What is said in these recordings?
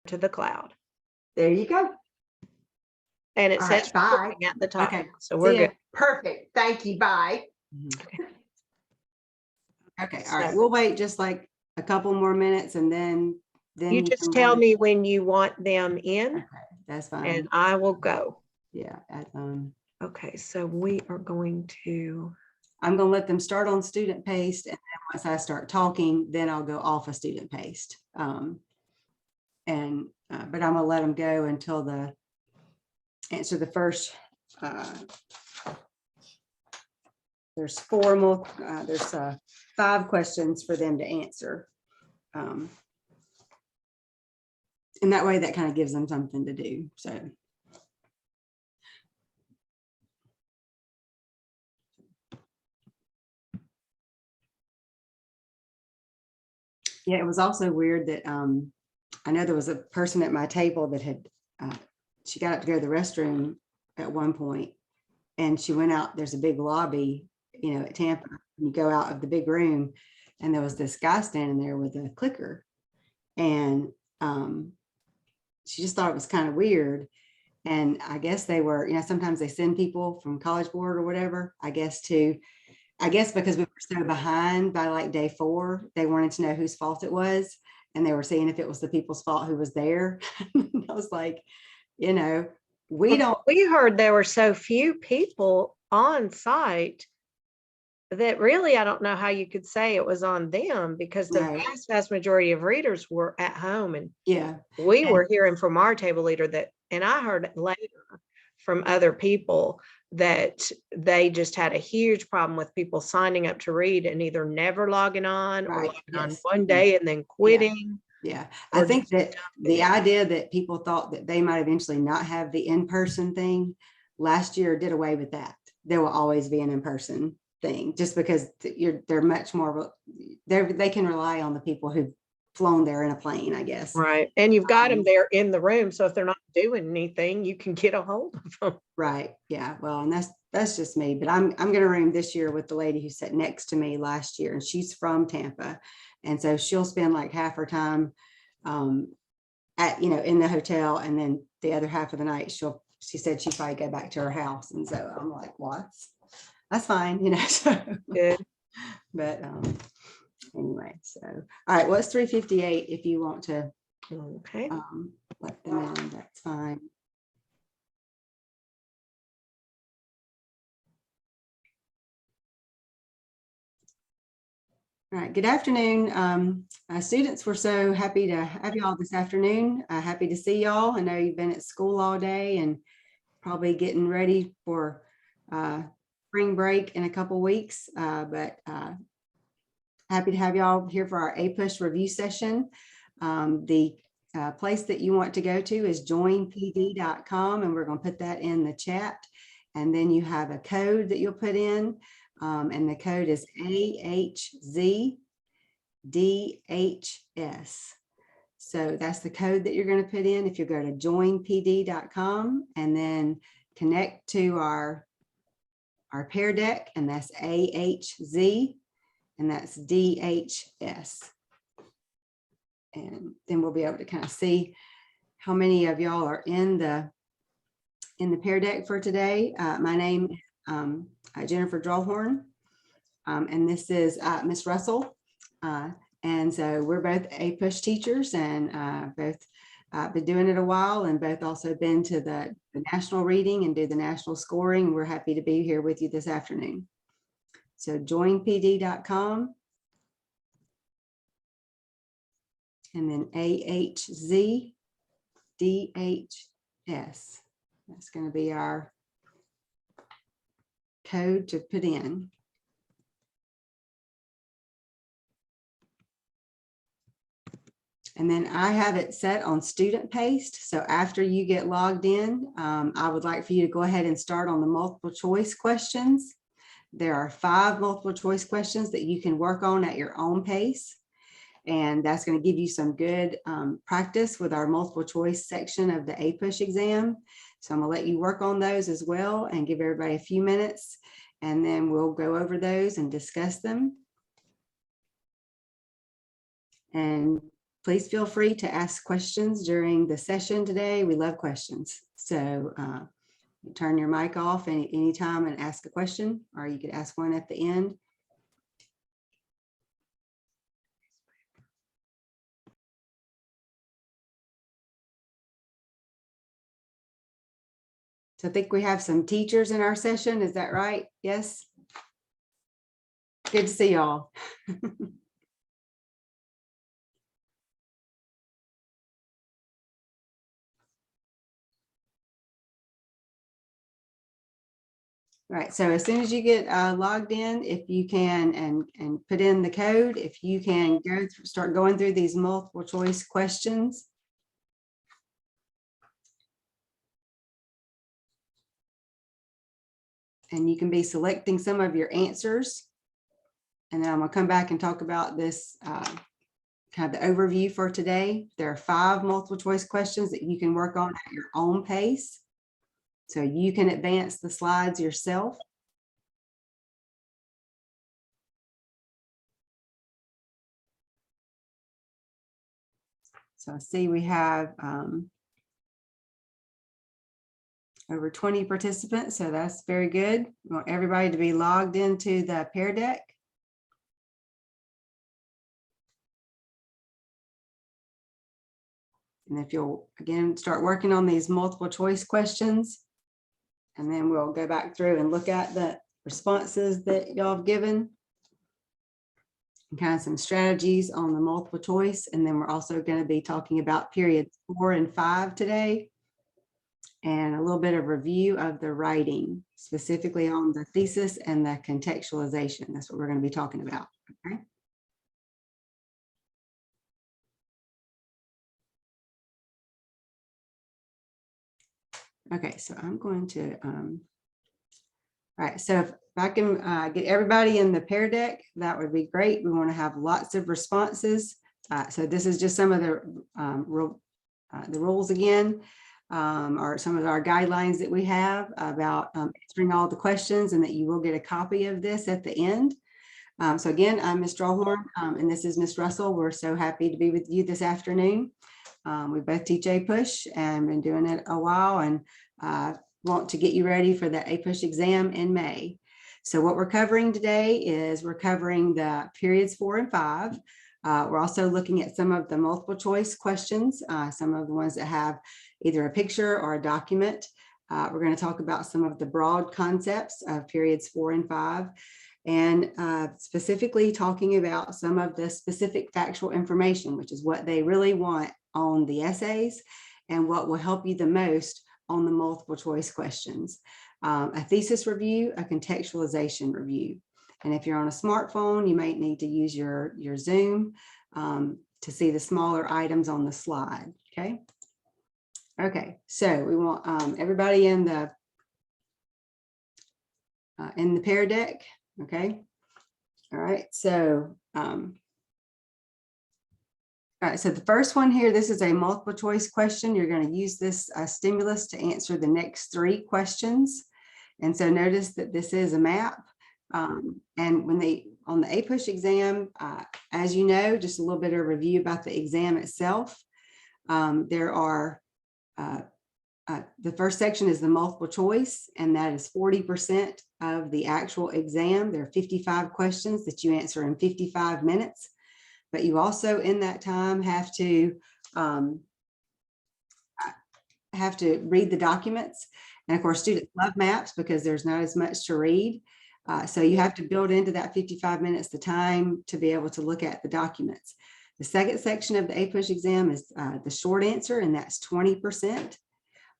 to the cloud. There you go. And it All says right, bye. recording at the top. Okay. So we're good. Perfect. Thank you. Bye. Okay. All right. We'll wait just like a couple more minutes and then you just tell me when you want them in. Okay, that's fine. And I will go. Yeah. Okay. So we are going to. I'm going to let them start on student paced. And then once I start talking, then I'll go off of student paced. But I'm going to let them go until answer the first. There's there's 5 questions for them to answer. And that way that kind of gives them something to do. So. Yeah, it was also weird that I know there was a person at my table that had, she got up to go to the restroom at one point and she went out, there's a big lobby, at Tampa, you go out of the big room and there was this guy standing there with a clicker and she just thought it was kind of weird. And I guess they were, sometimes they send people from College Board or whatever, I guess because we were so behind by like day 4, they wanted to know whose fault it was. And they were seeing if it was the people's fault who was there. I was like, we heard there were so few people on site that really, I don't know how you could say it was on them because the vast majority of readers were at home. And we were hearing from our table leader and I heard later from other people that they just had a huge problem with people signing up to read and either never logging on or logging on one day and then quitting. Yeah. I think that the idea that people thought that they might eventually not have the in-person thing last year did away with that. There will always be an in-person thing just because they're much more, they can rely on the people who've flown there in a plane, I guess. Right. And you've got them there in the room. So if they're not doing anything, you can get a hold of them. Right. Yeah. Well, and that's just me, but I'm going to room this year with the lady who sat next to me last year and she's from Tampa. And so she'll spend like half her time at, in the hotel. And then the other half of the night, she said she'd probably go back to her house. And so I'm like, well, that's fine, so good. But anyway, so all right, well, it's 3:58 if you want to let them in, that's fine. All right, good afternoon. Students, we're so happy to have you all this afternoon. Happy to see y'all. I know you've been at school all day and probably getting ready for spring break in a couple weeks, but happy to have y'all here for our APUSH review session. The place that you want to go to is joinpd.com, and we're going to put that in the chat. And then you have a code that you'll put in, and the code is AHZDHS. So that's the code that you're going to put in if you go to joinpd.com and then connect to our Pear Deck, and that's AHZ, and that's DHS. And then we'll be able to kind of see how many of y'all are in the Pear Deck for today. My name is Jennifer Drawhorn, and this is Miss Russell. And so we're both APUSH teachers and both been doing it a while, and both also been to the national reading and do the national scoring. We're happy to be here with you this afternoon. So joinpd.com and then AHZDHS. That's going to be our code to put in. And then I have it set on student paced. So after you get logged in, I would like for you to go ahead and start on the multiple choice questions. There are 5 multiple choice questions that you can work on at your own pace. And that's going to give you some good practice with our multiple choice section of the APUSH exam. So I'm going to let you work on those as well and give everybody a few minutes, and then we'll go over those and discuss them. And please feel free to ask questions during the session today. We love questions. So turn your mic off anytime and ask a question, or you could ask one at the end. So I think we have some teachers in our session. Is that right? Yes. Good to see y'all. All right, so as soon as you get logged in, if you can and put in the code, if you can start going through these multiple choice questions. And you can be selecting some of your answers. And then I'm gonna come back and talk about this kind of the overview for today. There are 5 multiple choice questions that you can work on at your own pace. So you can advance the slides yourself. So I see we have over 20 participants, so that's very good. We want everybody to be logged into the Pear Deck. And if you'll, again, start working on these multiple choice questions, and then we'll go back through and look at the responses that y'all have given and kind of some strategies on the multiple choice. And then we're also going to be talking about periods 4 and 5 today, and a little bit of review of the writing, specifically on the thesis and the contextualization. That's what we're going to be talking about. Okay. Okay, so I'm going to, all right, so if I can get everybody in the Pear Deck, that would be great. We want to have lots of responses. So this is just some of the rules again, or some of our guidelines that we have about answering all the questions, and that you will get a copy of this at the end. So again, I'm Ms. Strawhorn, and this is Ms. Russell. We're so happy to be with you this afternoon. We both teach APUSH and been doing it a while, and want to get you ready for the APUSH exam in May. So what we're covering today is we're covering the periods 4 and 5. We're also looking at some of the multiple choice questions, some of the ones that have either a picture or a document. We're going to talk about some of the broad concepts of periods 4 and 5. And specifically talking about some of the specific factual information, which is what they really want on the essays and what will help you the most on the multiple choice questions. A thesis review, a contextualization review. And if you're on a smartphone, you might need to use your Zoom to see the smaller items on the slide, okay? Okay, so we want everybody in the Pear Deck. Okay. All right. So, all right. So the first one here, this is a multiple choice question. You're going to use this stimulus to answer the next 3 questions. And so notice that this is a map. And when on the APUSH exam, as you know, just a little bit of review about the exam itself. There are the first section is the multiple choice, and that is 40% of the actual exam. There are 55 questions that you answer in 55 minutes, but you also in that time have to read the documents. And of course, students love maps because there's not as much to read. So you have to build into that 55 minutes the time to be able to look at the documents. The second section of the APUSH exam is the short answer, and that's 20%.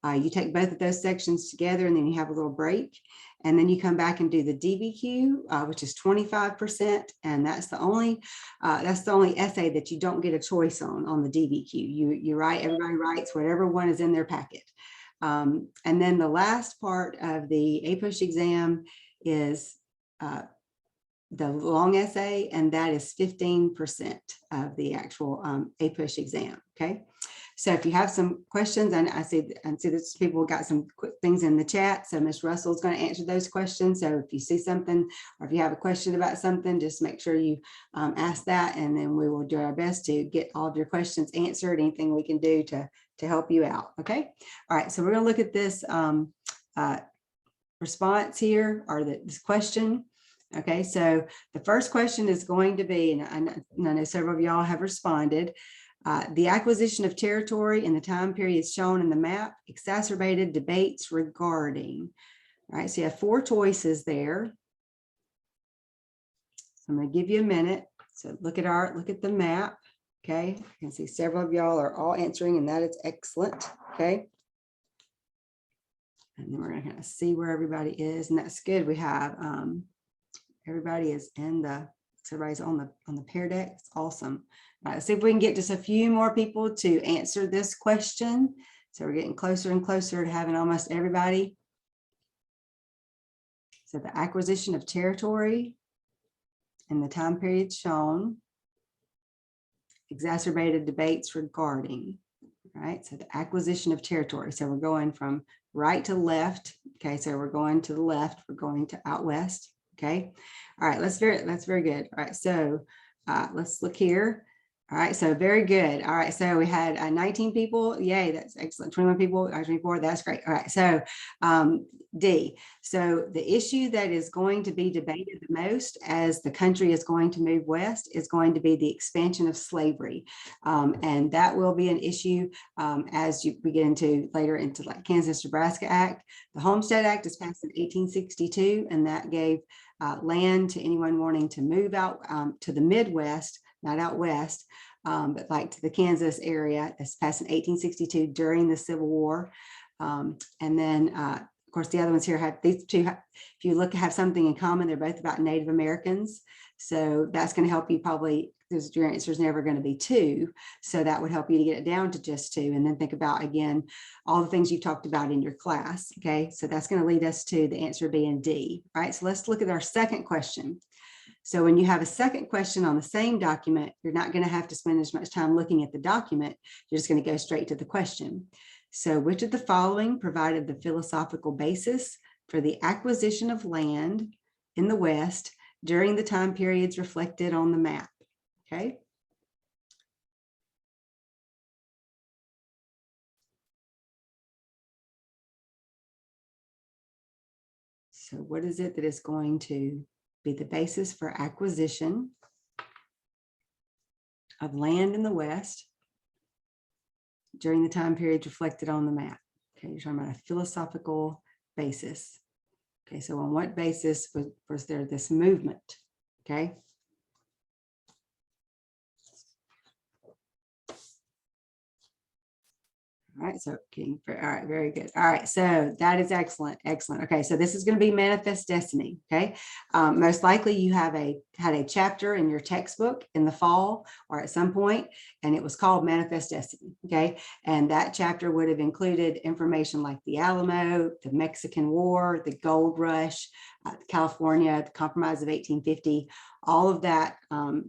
You take both of those sections together, and then you have a little break, and then you come back and do the DBQ, which is 25%, and that's the only essay that you don't get a choice on the DBQ. You write, everybody writes whatever one is in their packet, and then the last part of the APUSH exam is the long essay, and that is 15% of the actual APUSH exam. Okay. So if you have some questions, and I see that people got some quick things in the chat. So Ms. Russell's going to answer those questions. So if you see something, or if you have a question about something, just make sure you ask that, and then we will do our best to get all of your questions answered. Anything we can do to help you out. Okay. All right. So we're going to look at this response here, or this question. Okay, so the first question is going to be, and I know several of y'all have responded, the acquisition of territory in the time periods shown in the map exacerbated debates regarding. All right, so you have 4 choices there. So I'm going to give you a minute. So look at the map. Okay, I can see several of y'all are all answering, and that is excellent. Okay. And then we're going to kind of see where everybody is, and that's good. We have everybody is in everybody's on the Pear Deck. It's awesome. All right, let's see if we can get just a few more people to answer this question. So we're getting closer and closer to having almost everybody. So the acquisition of territory in the time period shown exacerbated debates regarding. Right, so the acquisition of territory. So we're going from right to left. Okay, so we're going to the left. We're going to out west. Okay, all right. That's very good. All right, so let's look here. All right, so very good. All right, so we had 19 people. Yay, that's excellent. 21 people, 24. That's great. All right, so D. So the issue that is going to be debated the most as the country is going to move west is going to be the expansion of slavery, and that will be an issue as we get into later into like Kansas-Nebraska Act. The Homestead Act is passed in 1862, and that gave land to anyone wanting to move out to the Midwest, not out west, but like to the Kansas area. It's passed in 1862 during the Civil War. And then, of course, the other ones here have these two. If you look, have something in common. They're both about Native Americans. So that's going to help you probably, because your answer is never going to be 2. So that would help you to get it down to just 2. And then think about, again, all the things you've talked about in your class. Okay, so that's going to lead us to the answer being D. All right, so let's look at our second question. So when you have a second question on the same document, you're not going to have to spend as much time looking at the document. You're just going to go straight to the question. So which of the following provided the philosophical basis for the acquisition of land in the West during the time periods reflected on the map? Okay. So what is it that is going to be the basis for acquisition of land in the West during the time periods reflected on the map? Okay, you're talking about a philosophical basis. Okay, so on what basis was there this movement? Okay. All right, so all right, very good. All right, so that is excellent, excellent. Okay, so this is going to be manifest destiny. Okay, most likely you have had a chapter in your textbook in the fall or at some point, and it was called Manifest Destiny. Okay, and that chapter would have included information like the Alamo, the Mexican War, the Gold Rush, California, the Compromise of 1850. All of that,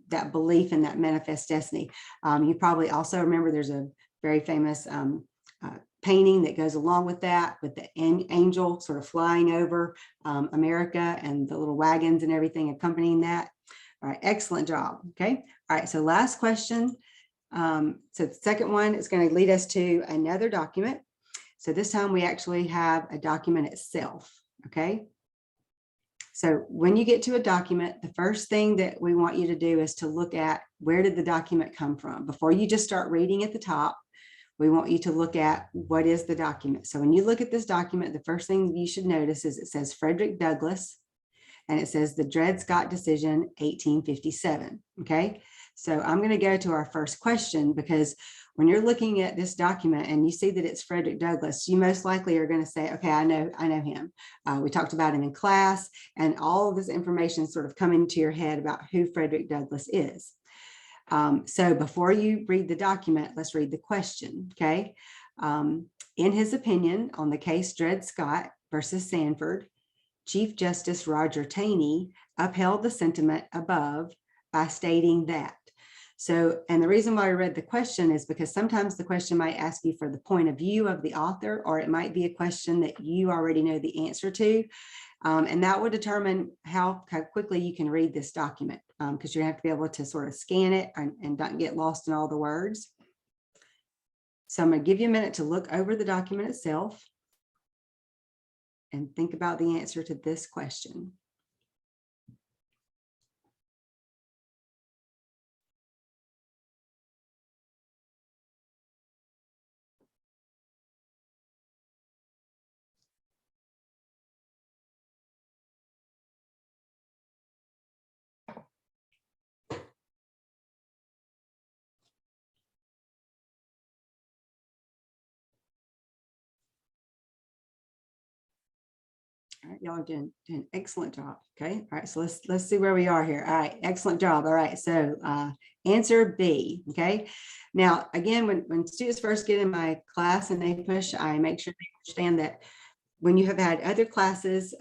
that belief in that manifest destiny. You probably also remember there's a very famous painting that goes along with that, with the angel sort of flying over America and the little wagons and everything accompanying that. All right, excellent job. Okay, all right, so last question. So the second one is going to lead us to another document. So this time we actually have a document itself. Okay, so when you get to a document, the first thing that we want you to do is to look at where did the document come from. Before you just start reading at the top, we want you to look at what is the document. So when you look at this document, the first thing you should notice is it says Frederick Douglass, and it says the Dred Scott decision, 1857. Okay, so I'm going to go to our first question, because when you're looking at this document and you see that it's Frederick Douglass, you most likely are going to say, okay, I know him. We talked about him in class, and all of this information sort of come into your head about who Frederick Douglass is. So before you read the document, let's read the question. Okay. In his opinion on the case Dred Scott versus Sanford, Chief Justice Roger Taney upheld the sentiment above by stating that. So, and the reason why I read the question is because sometimes the question might ask you for the point of view of the author, or it might be a question that you already know the answer to. And that will determine how quickly you can read this document, because you have to be able to sort of scan it and not get lost in all the words. So I'm going to give you a minute to look over the document itself and think about the answer to this question. All right, y'all are doing an excellent job. Okay. All right. So let's see where we are here. All right. Excellent job. All right. So answer B. Okay. Now, again, when students first get in my class and they push, I make sure they understand that when you have had other classes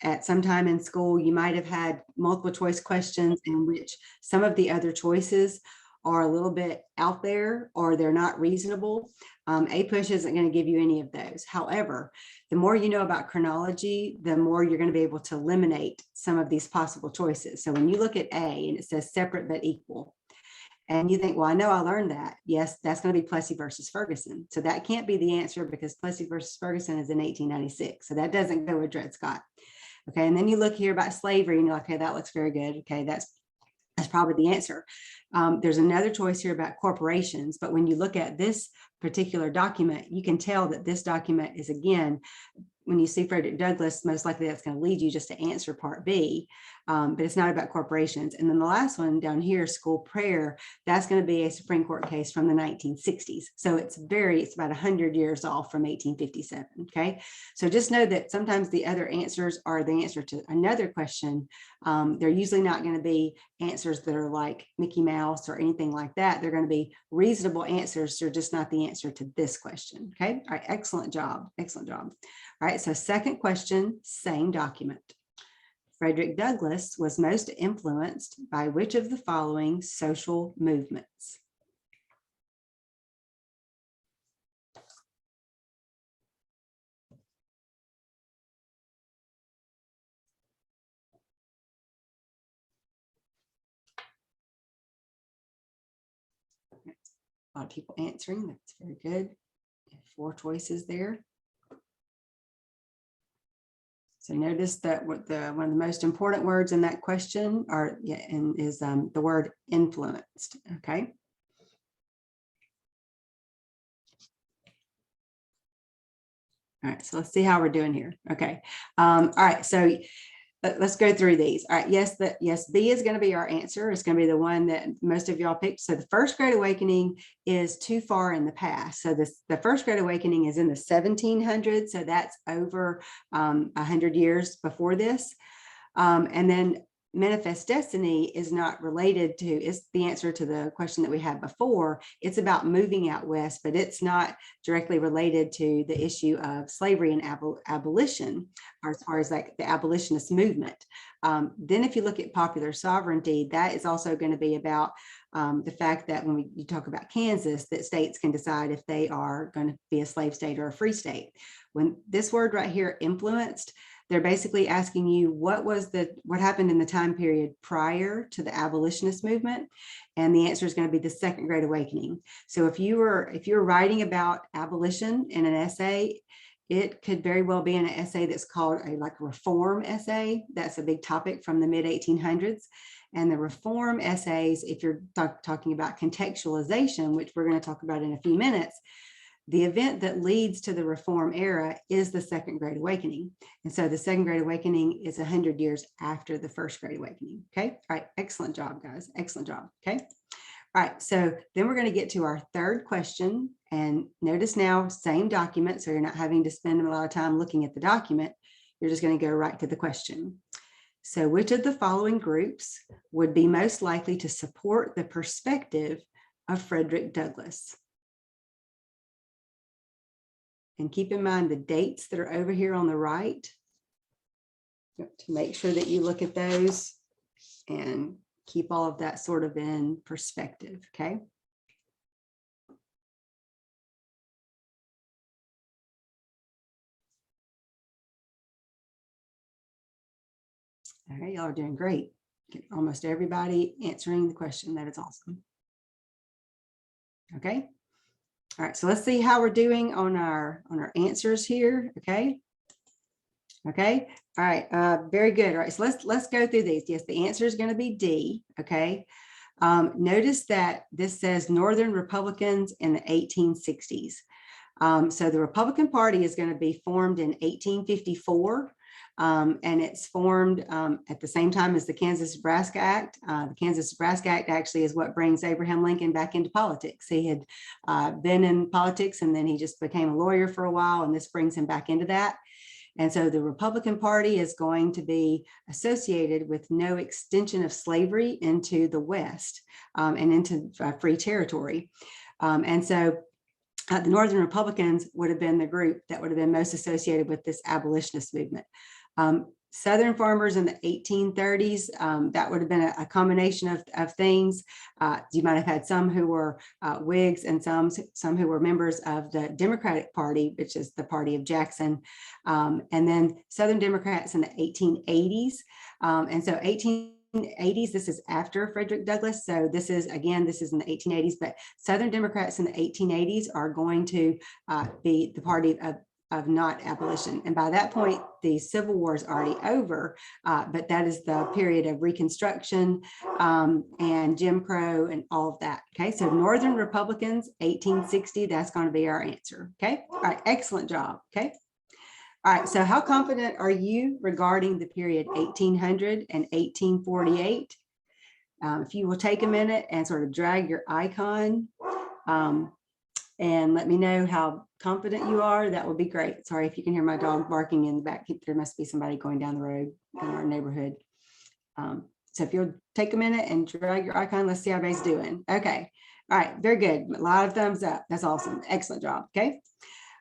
at some time in school, you might have had multiple choice questions in which some of the other choices are a little bit out there or they're not reasonable. APUSH isn't going to give you any of those. However, the more you know about chronology, the more you're going to be able to eliminate some of these possible choices. So when you look at A and it says separate but equal, and you think, well, I know I learned that. Yes, that's going to be Plessy versus Ferguson. So that can't be the answer because Plessy versus Ferguson is in 1896. So that doesn't go with Dred Scott. Okay, and then you look here about slavery and you're like, okay, that looks very good. Okay, that's probably the answer. There's another choice here about corporations, but when you look at this particular document, you can tell that this document is, again, when you see Frederick Douglass, most likely that's going to lead you just to answer part B, but it's not about corporations. And then the last one down here, school prayer, that's going to be a Supreme Court case from the 1960s. So it's about 100 years off from 1857. Okay. So just know that sometimes the other answers are the answer to another question. They're usually not going to be answers that are like Mickey Mouse or anything like that. They're going to be reasonable answers. They're just not the answer to this question. Okay. All right. Excellent job. Excellent job. All right, so second question, same document. Frederick Douglass was most influenced by which of the following social movements? A lot of people answering. That's very good. 4 choices there. So notice that one of the most important words in that question is the word influenced. Okay. All right. So let's see how we're doing here. Okay. All right. So let's go through these. All right. Yes, B is going to be our answer. It's going to be the one that most of y'all picked. So the First Great Awakening is too far in the past. So the First Great Awakening is in the 1700s. So that's over 100 years before this. And then Manifest Destiny is not related to, it's the answer to the question that we had before. It's about moving out west, but it's not directly related to the issue of slavery and abolition, or as far as like the abolitionist movement. Then if you look at Popular Sovereignty, that is also going to be about the fact that when you talk about Kansas, that states can decide if they are going to be a slave state or a free state. When this word right here, influenced, they're basically asking you what happened in the time period prior to the abolitionist movement, and the answer is going to be the Second Great Awakening. So if you were writing about abolition in an essay, it could very well be in an essay that's called a reform essay. That's a big topic from the mid 1800s. And the reform essays, if you're talking about contextualization, which we're going to talk about in a few minutes, the event that leads to the Reform era is the Second Great Awakening. And so the Second Great Awakening is 100 years after the First Great Awakening. Okay. All right. Excellent job, guys. Excellent job. Okay. All right. So then we're going to get to our third question. And notice now, same document. So you're not having to spend a lot of time looking at the document. You're just going to go right to the question. So which of the following groups would be most likely to support the perspective of Frederick Douglass? And keep in mind the dates that are over here on the right to make sure that you look at those and keep all of that sort of in perspective, okay? All right, y'all are doing great. Almost everybody answering the question. That is awesome. Okay. All right, so let's see how we're doing on our answers here. Okay. Okay. All right. Very good. All right. So let's go through these. Yes, the answer is going to be D. Okay. Notice that this says Northern Republicans in the 1860s. So the Republican Party is going to be formed in 1854. And it's formed at the same time as the Kansas-Nebraska Act. The Kansas-Nebraska Act actually is what brings Abraham Lincoln back into politics. He had been in politics and then he just became a lawyer for a while, and this brings him back into that. And so the Republican Party is going to be associated with no extension of slavery into the West and into free territory. And so the Northern Republicans would have been the group that would have been most associated with this abolitionist movement. Southern farmers in the 1830s, that would have been a combination of things. You might have had some who were Whigs and some who were members of the Democratic Party, which is the party of Jackson. And then Southern Democrats in the 1880s. And so 1880s, this is after Frederick Douglass. So this is in the 1880s, but Southern Democrats in the 1880s are going to be the party of not abolition. And by that point, the Civil War is already over, but that is the period of Reconstruction and Jim Crow and all of that. Okay, so Northern Republicans, 1860, that's going to be our answer. Okay, all right, excellent job. Okay. All right, so how confident are you regarding the period 1800 and 1848? If you will take a minute and sort of drag your icon and let me know how confident you are, that would be great. Sorry if you can hear my dog barking in the back. There must be somebody going down the road in our neighborhood. So if you'll take a minute and drag your icon, let's see how everybody's doing. Okay, all right, very good. A lot of thumbs up. That's awesome. Excellent job. Okay.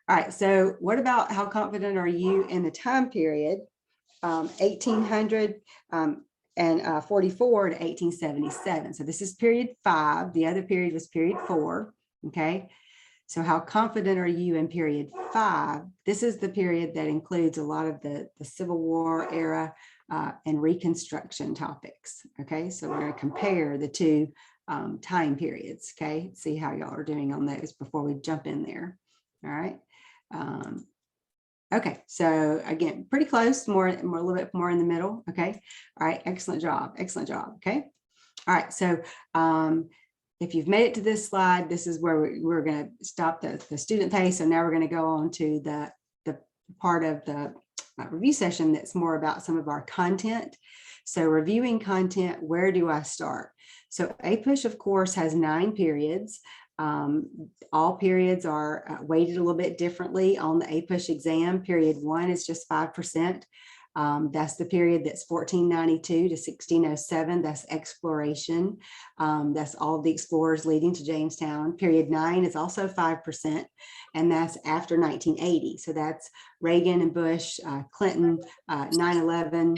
All right, so what about how confident are you in the time period 1800 and 44 to 1877? So this is period 5. The other period was period 4. Okay, so how confident are you in period 5? This is the period that includes a lot of the Civil War era and Reconstruction topics. Okay, so we're going to compare the two time periods. Okay, see how y'all are doing on those before we jump in there. All right. Okay, so again, pretty close, more a little bit more in the middle. Okay, all right, excellent job, excellent job. Okay, all right, so if you've made it to this slide, this is where we're going to stop the student pay. So now we're going to go on to the part of the review session that's more about some of our content. So reviewing content, where do I start? So APUSH, of course, has 9 periods. All periods are weighted a little bit differently on the APUSH exam. Period 1 is just 5%. That's the period that's 1492 to 1607. That's exploration. That's all of the explorers leading to Jamestown. Period 9 is also 5%, and that's after 1980. So that's Reagan and Bush, Clinton, 9/11.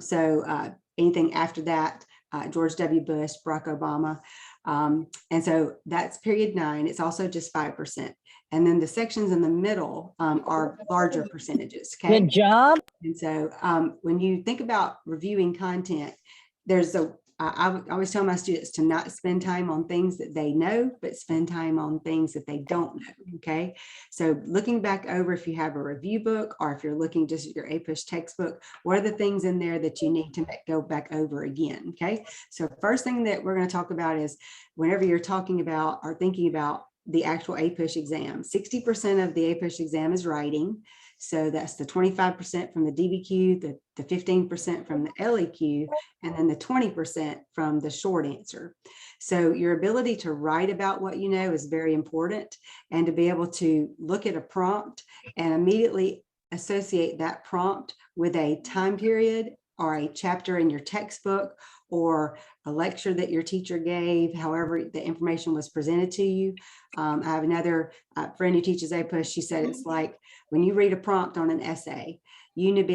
So anything after that, George W. Bush, Barack Obama. And so that's period 9. It's also just 5%. And then the sections in the middle are larger percentages. Okay. Good job. And so when you think about reviewing content, I always tell my students to not spend time on things that they know, but spend time on things that they don't know. Okay. So looking back over, if you have a review book or if you're looking just at your APUSH textbook, what are the things in there that you need to go back over again? Okay. So first thing that we're going to talk about is whenever you're talking about or thinking about the actual APUSH exam, 60% of the APUSH exam is writing. So that's the 25% from the DBQ, the 15% from the LEQ, and then the 20% from the short answer. So your ability to write about what you know is very important, and to be able to look at a prompt and immediately associate that prompt with a time period or a chapter in your textbook or a lecture that your teacher gave, however the information was presented to you. I have another friend who teaches APUS. She said it's like when you read a prompt on an essay, you need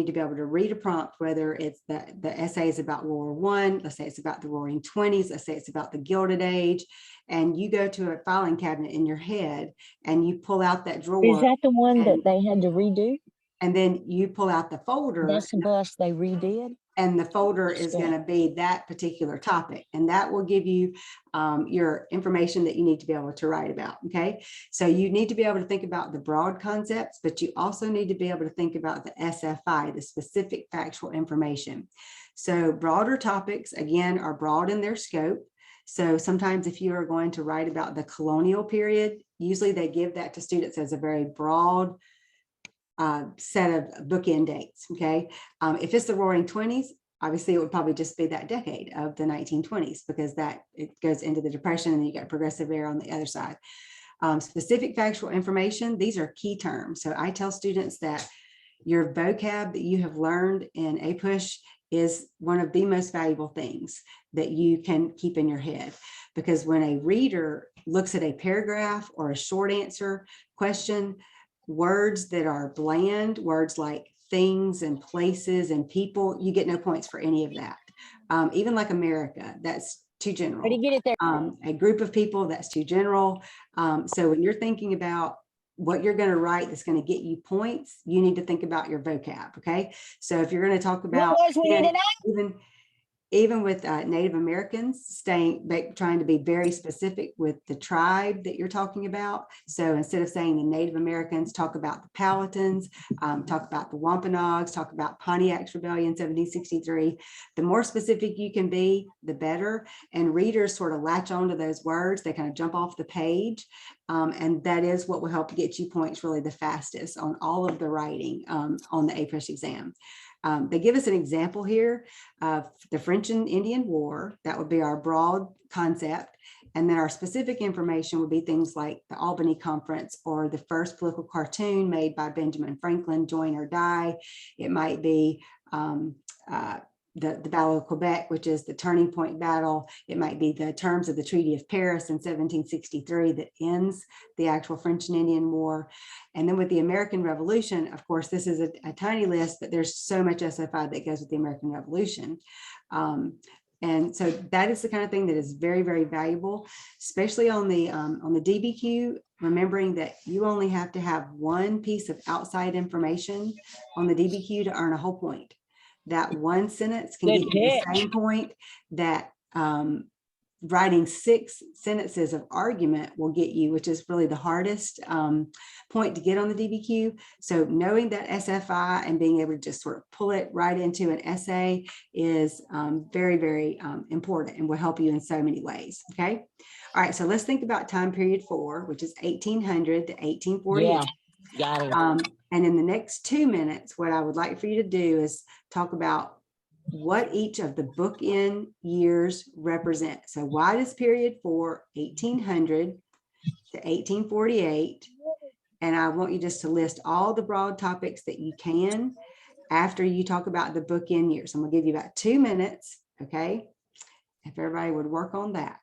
to be able to read a prompt, whether it's the essay is about World War I, let's say it's about the Roaring '20s, let's say it's about the Gilded Age, and you go to a filing cabinet in your head and you pull out that drawer. Is that the one that they had to redo? And then you pull out the folder. That's the bus they redid. And the folder is going to be that particular topic. And that will give you your information that you need to be able to write about. Okay. So you need to be able to think about the broad concepts, but you also need to be able to think about the SFI, the specific factual information. So broader topics, again, are broad in their scope. So sometimes if you are going to write about the colonial period, usually they give that to students as a very broad set of bookend dates. Okay. If it's the Roaring '20s, obviously it would probably just be that decade of the 1920s, because that it goes into the Depression and then you got progressive era on the other side. Specific factual information, these are key terms. So I tell students that your vocab that you have learned in APUSH is one of the most valuable things that you can keep in your head, because when a reader looks at a paragraph or a short answer question, words that are bland, words like things and places and people, you get no points for any of that. Even like America, that's too general. Where do you get it there? A group of people, that's too general. So when you're thinking about what you're going to write that's going to get you points, you need to think about your vocab. Okay. So if you're going to talk about even with Native Americans, trying to be very specific with the tribe that you're talking about. So instead of saying the Native Americans, talk about the Powhatans, talk about the Wampanoags, talk about Pontiac's Rebellion, 1763. The more specific you can be, the better. And readers sort of latch onto those words. They kind of jump off the page. And that is what will help get you points really the fastest on all of the writing on the APUSH exam. They give us an example here of the French and Indian War. That would be our broad concept. And then our specific information would be things like the Albany Conference or the first political cartoon made by Benjamin Franklin, Join or Die. It might be the Battle of Quebec, which is the turning point battle. It might be the terms of the Treaty of Paris in 1763 that ends the actual French and Indian War. And then with the American Revolution, of course, this is a tiny list, but there's so much SFI that goes with the American Revolution. And so that is the kind of thing that is very, very valuable, especially on the DBQ, remembering that you only have to have one piece of outside information on the DBQ to earn a whole point. That one sentence can get you the same point that writing 6 sentences of argument will get you, which is really the hardest point to get on the DBQ. So knowing that SFI and being able to just sort of pull it right into an essay is very, very important and will help you in so many ways. Okay. All right. So let's think about time period 4, which is 1800 to 1848. Yeah. Got it. And in the next 2 minutes, what I would like for you to do is talk about what each of the bookend years represent. So why does period 4, 1800 to 1848? And I want you just to list all the broad topics that you can after you talk about the bookend years. I'm gonna give you about 2 minutes, okay? If everybody would work on that.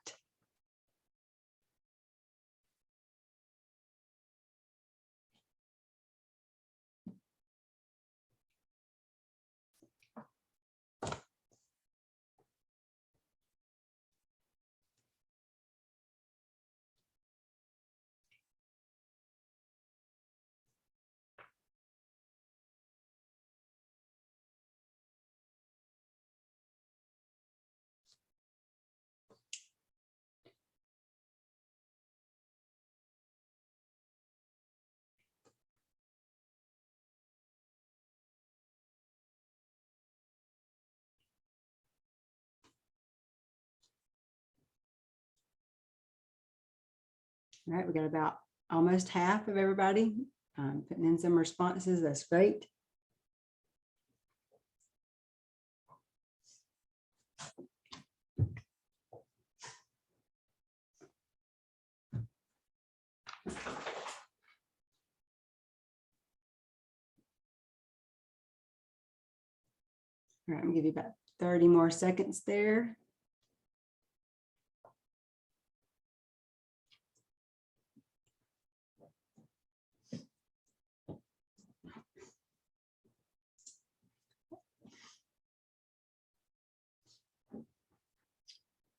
All right, we got about almost half of everybody putting in some responses. That's great. All right, I'm gonna give you about 30 more seconds there.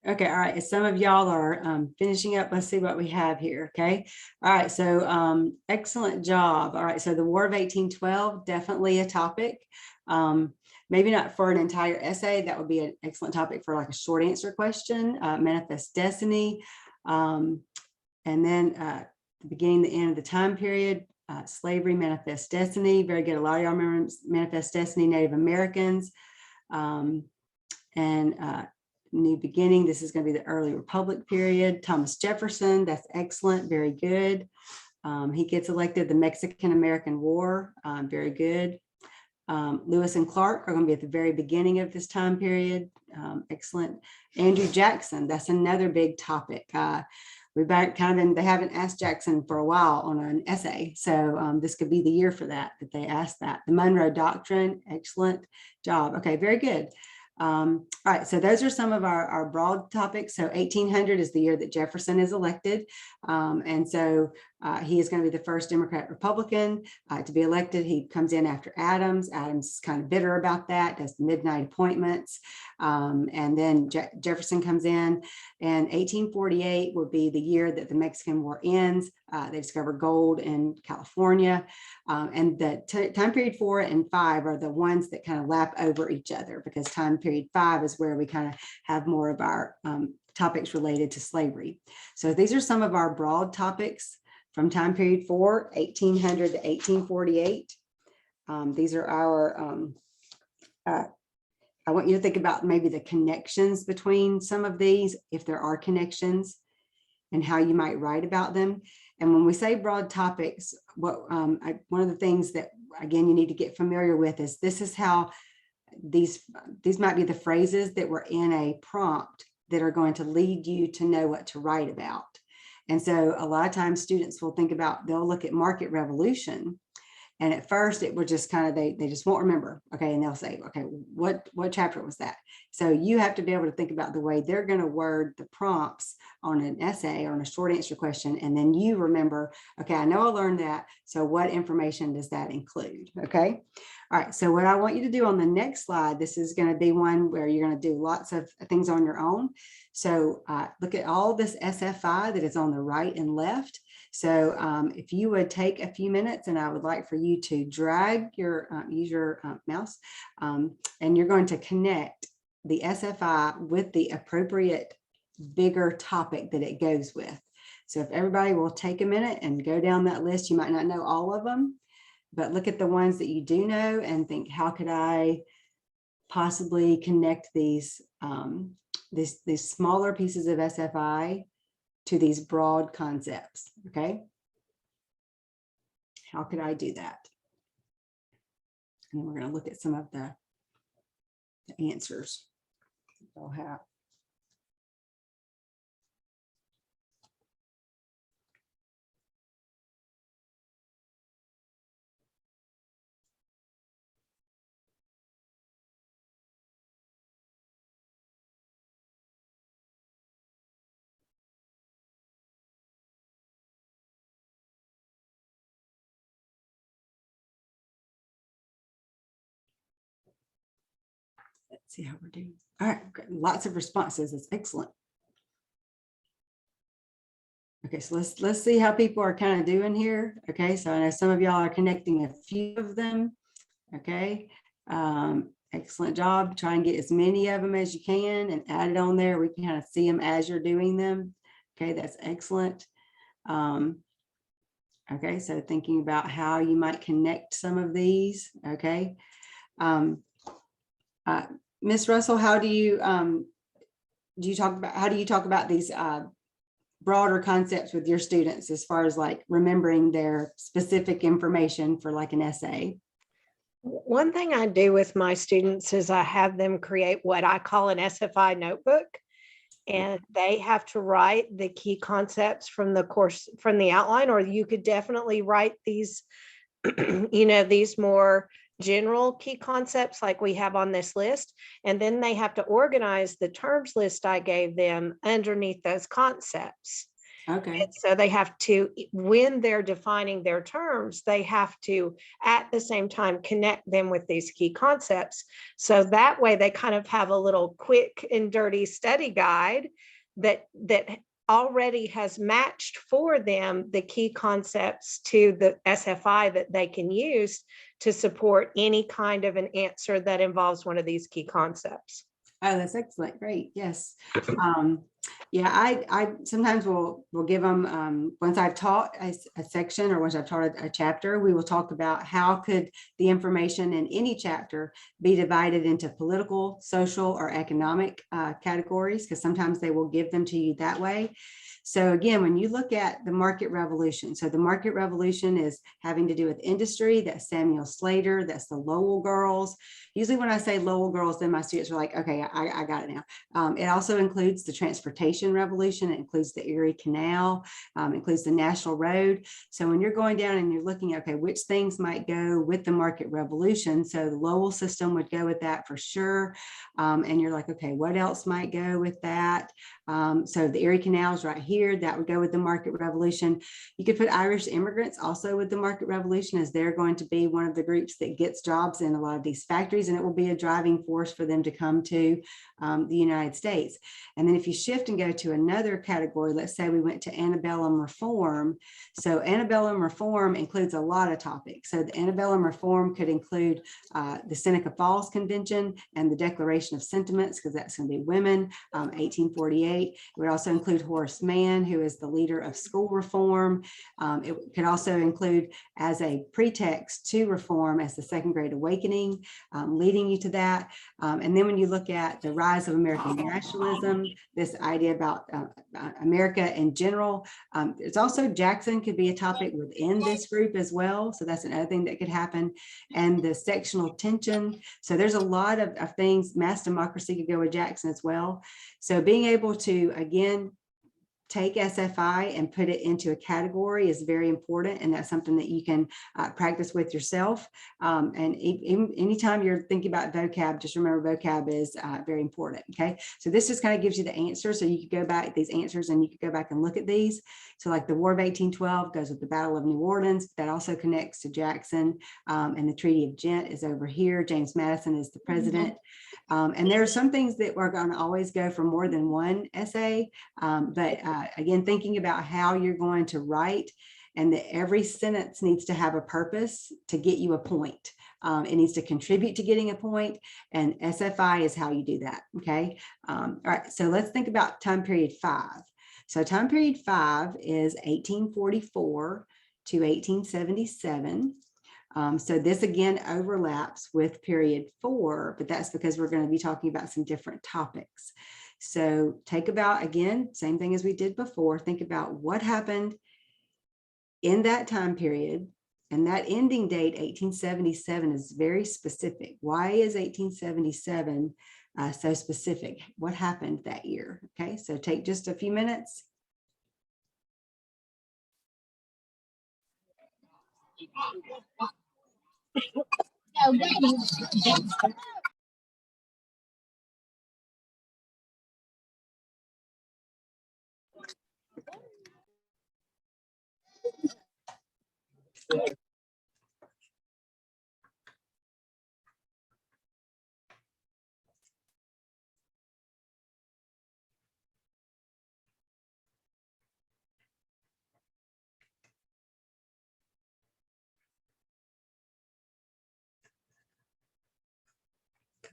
Okay, all right. As some of y'all are finishing up, let's see what we have here. Okay. All right. So excellent job. All right. So the War of 1812, definitely a topic. Maybe not for an entire essay. That would be an excellent topic for like a short answer question, manifest destiny. And then the beginning, the end of the time period, slavery, manifest destiny. Very good. A lot of y'all remember manifest destiny, Native Americans. New beginning. This is going to be the early republic period. Thomas Jefferson. That's excellent. Very good. He gets elected. The Mexican-American War. Very good. Lewis and Clark are going to be at the very beginning of this time period. Excellent. Andrew Jackson. That's another big topic. We've they haven't asked Jackson for a while on an essay. So this could be the year for that they asked that. The Monroe Doctrine. Excellent job. Okay. Very good. All right, so those are some of our broad topics. So 1800 is the year that Jefferson is elected. And so he is going to be the first Democrat Republican to be elected. He comes in after Adams. Adams is kind of bitter about that, does the midnight appointments. And then Jefferson comes in, and 1848 will be the year that the Mexican War ends. They discover gold in California. And the time period 4 and 5 are the ones that kind of lap over each other, because time period 5 is where we kind of have more of our topics related to slavery. So these are some of our broad topics from time period 4, 1800 to 1848. These are our, I want you to think about maybe the connections between some of these, if there are connections, and how you might write about them. And when we say broad topics, what one of the things that, again, you need to get familiar with is this is how these might be the phrases that were in a prompt that are going to lead you to know what to write about. And so a lot of times students will think about, they'll look at market revolution. And at first it would just kind of, they just won't remember. Okay. And they'll say, okay, what chapter was that? So you have to be able to think about the way they're going to word the prompts on an essay or on a short answer question. And then you remember, okay, I know I learned that. So what information does that include? Okay. All right. So what I want you to do on the next slide, this is going to be one where you're going to do lots of things on your own. So look at all this SFI that is on the right and left. So if you would take a few minutes, and I would like for you to drag your, use your mouse, and you're going to connect the SFI with the appropriate bigger topic that it goes with. So if everybody will take a minute and go down that list, you might not know all of them, but look at the ones that you do know and think, how could I possibly connect these, these smaller pieces of SFI to these broad concepts? Okay. How could I do that? And we're going to look at some of the answers they'll have. Let's see how we're doing. All right, lots of responses. That's excellent. Okay, so let's see how people are kind of doing here. Okay, so I know some of y'all are connecting a few of them. Okay, excellent job. Try and get as many of them as you can and add it on there. We can kind of see them as you're doing them. Okay, that's excellent. Okay, so thinking about how you might connect some of these. Okay. Ms. Russell, how do you talk about these broader concepts with your students as far as like remembering their specific information for like an essay? One thing I do with my students is I have them create what I call an SFI notebook, and they have to write the key concepts from the course, from the outline, or you could definitely write these, you know, these more general key concepts like we have on this list, and then they have to organize the terms list I gave them underneath those concepts. Okay. And so they have to, when they're defining their terms, they have to at the same time connect them with these key concepts. So that way they kind of have a little quick and dirty study guide that already has matched for them the key concepts to the SFI that they can use to support any kind of an answer that involves one of these key concepts. Oh, that's excellent. Great. Yes. Yeah, I sometimes will give them, once I've taught a section or once I've taught a chapter, we will talk about how could the information in any chapter be divided into political, social, or economic categories, because sometimes they will give them to you that way. So again, when you look at the market revolution, so the market revolution is having to do with industry. That's Samuel Slater. That's the Lowell girls. Usually when I say Lowell girls, then my students are like, okay, I got it now. It also includes the transportation revolution. It includes the Erie Canal, includes the National Road. So when you're going down and you're looking, okay, which things might go with the market revolution? So the Lowell system would go with that for sure. And you're like, okay, what else might go with that? So the Erie Canal is right here. That would go with the market revolution. You could put Irish immigrants also with the market revolution, as they're going to be one of the groups that gets jobs in a lot of these factories, and it will be a driving force for them to come to the United States. And then if you shift and go to another category, let's say we went to antebellum reform. So antebellum reform includes a lot of topics. So the antebellum reform could include the Seneca Falls Convention and the Declaration of Sentiments, because that's going to be women, 1848. It would also include Horace Mann, who is the leader of school reform. It could also include, as a pretext to reform, as the Second Great Awakening, leading you to that. And then when you look at the rise of American nationalism, this idea about America in general, it's also Jackson could be a topic within this group as well. So that's another thing that could happen. And the sectional tension. So there's a lot of things. Mass democracy could go with Jackson as well. So being able to, again, take SFI and put it into a category is very important. And that's something that you can practice with yourself. And anytime you're thinking about vocab, just remember vocab is very important. Okay. So this just kind of gives you the answer. So you could go back these answers and you could go back and look at these. So like the War of 1812 goes with the Battle of New Orleans. That also connects to Jackson. And the Treaty of Ghent is over here. James Madison is the president. And there are some things that we're going to always go for more than one essay. But again, thinking about how you're going to write, and that every sentence needs to have a purpose to get you a point. It needs to contribute to getting a point, and SFI is how you do that. Okay. All right. So let's think about time period 5. So time period 5 is 1844 to 1877. So this again overlaps with period 4, but that's because we're going to be talking about some different topics. So take about, again, same thing as we did before, think about what happened in that time period. And that ending date, 1877, is very specific. Why is 1877 so specific? What happened that year? Okay, so take just a few minutes.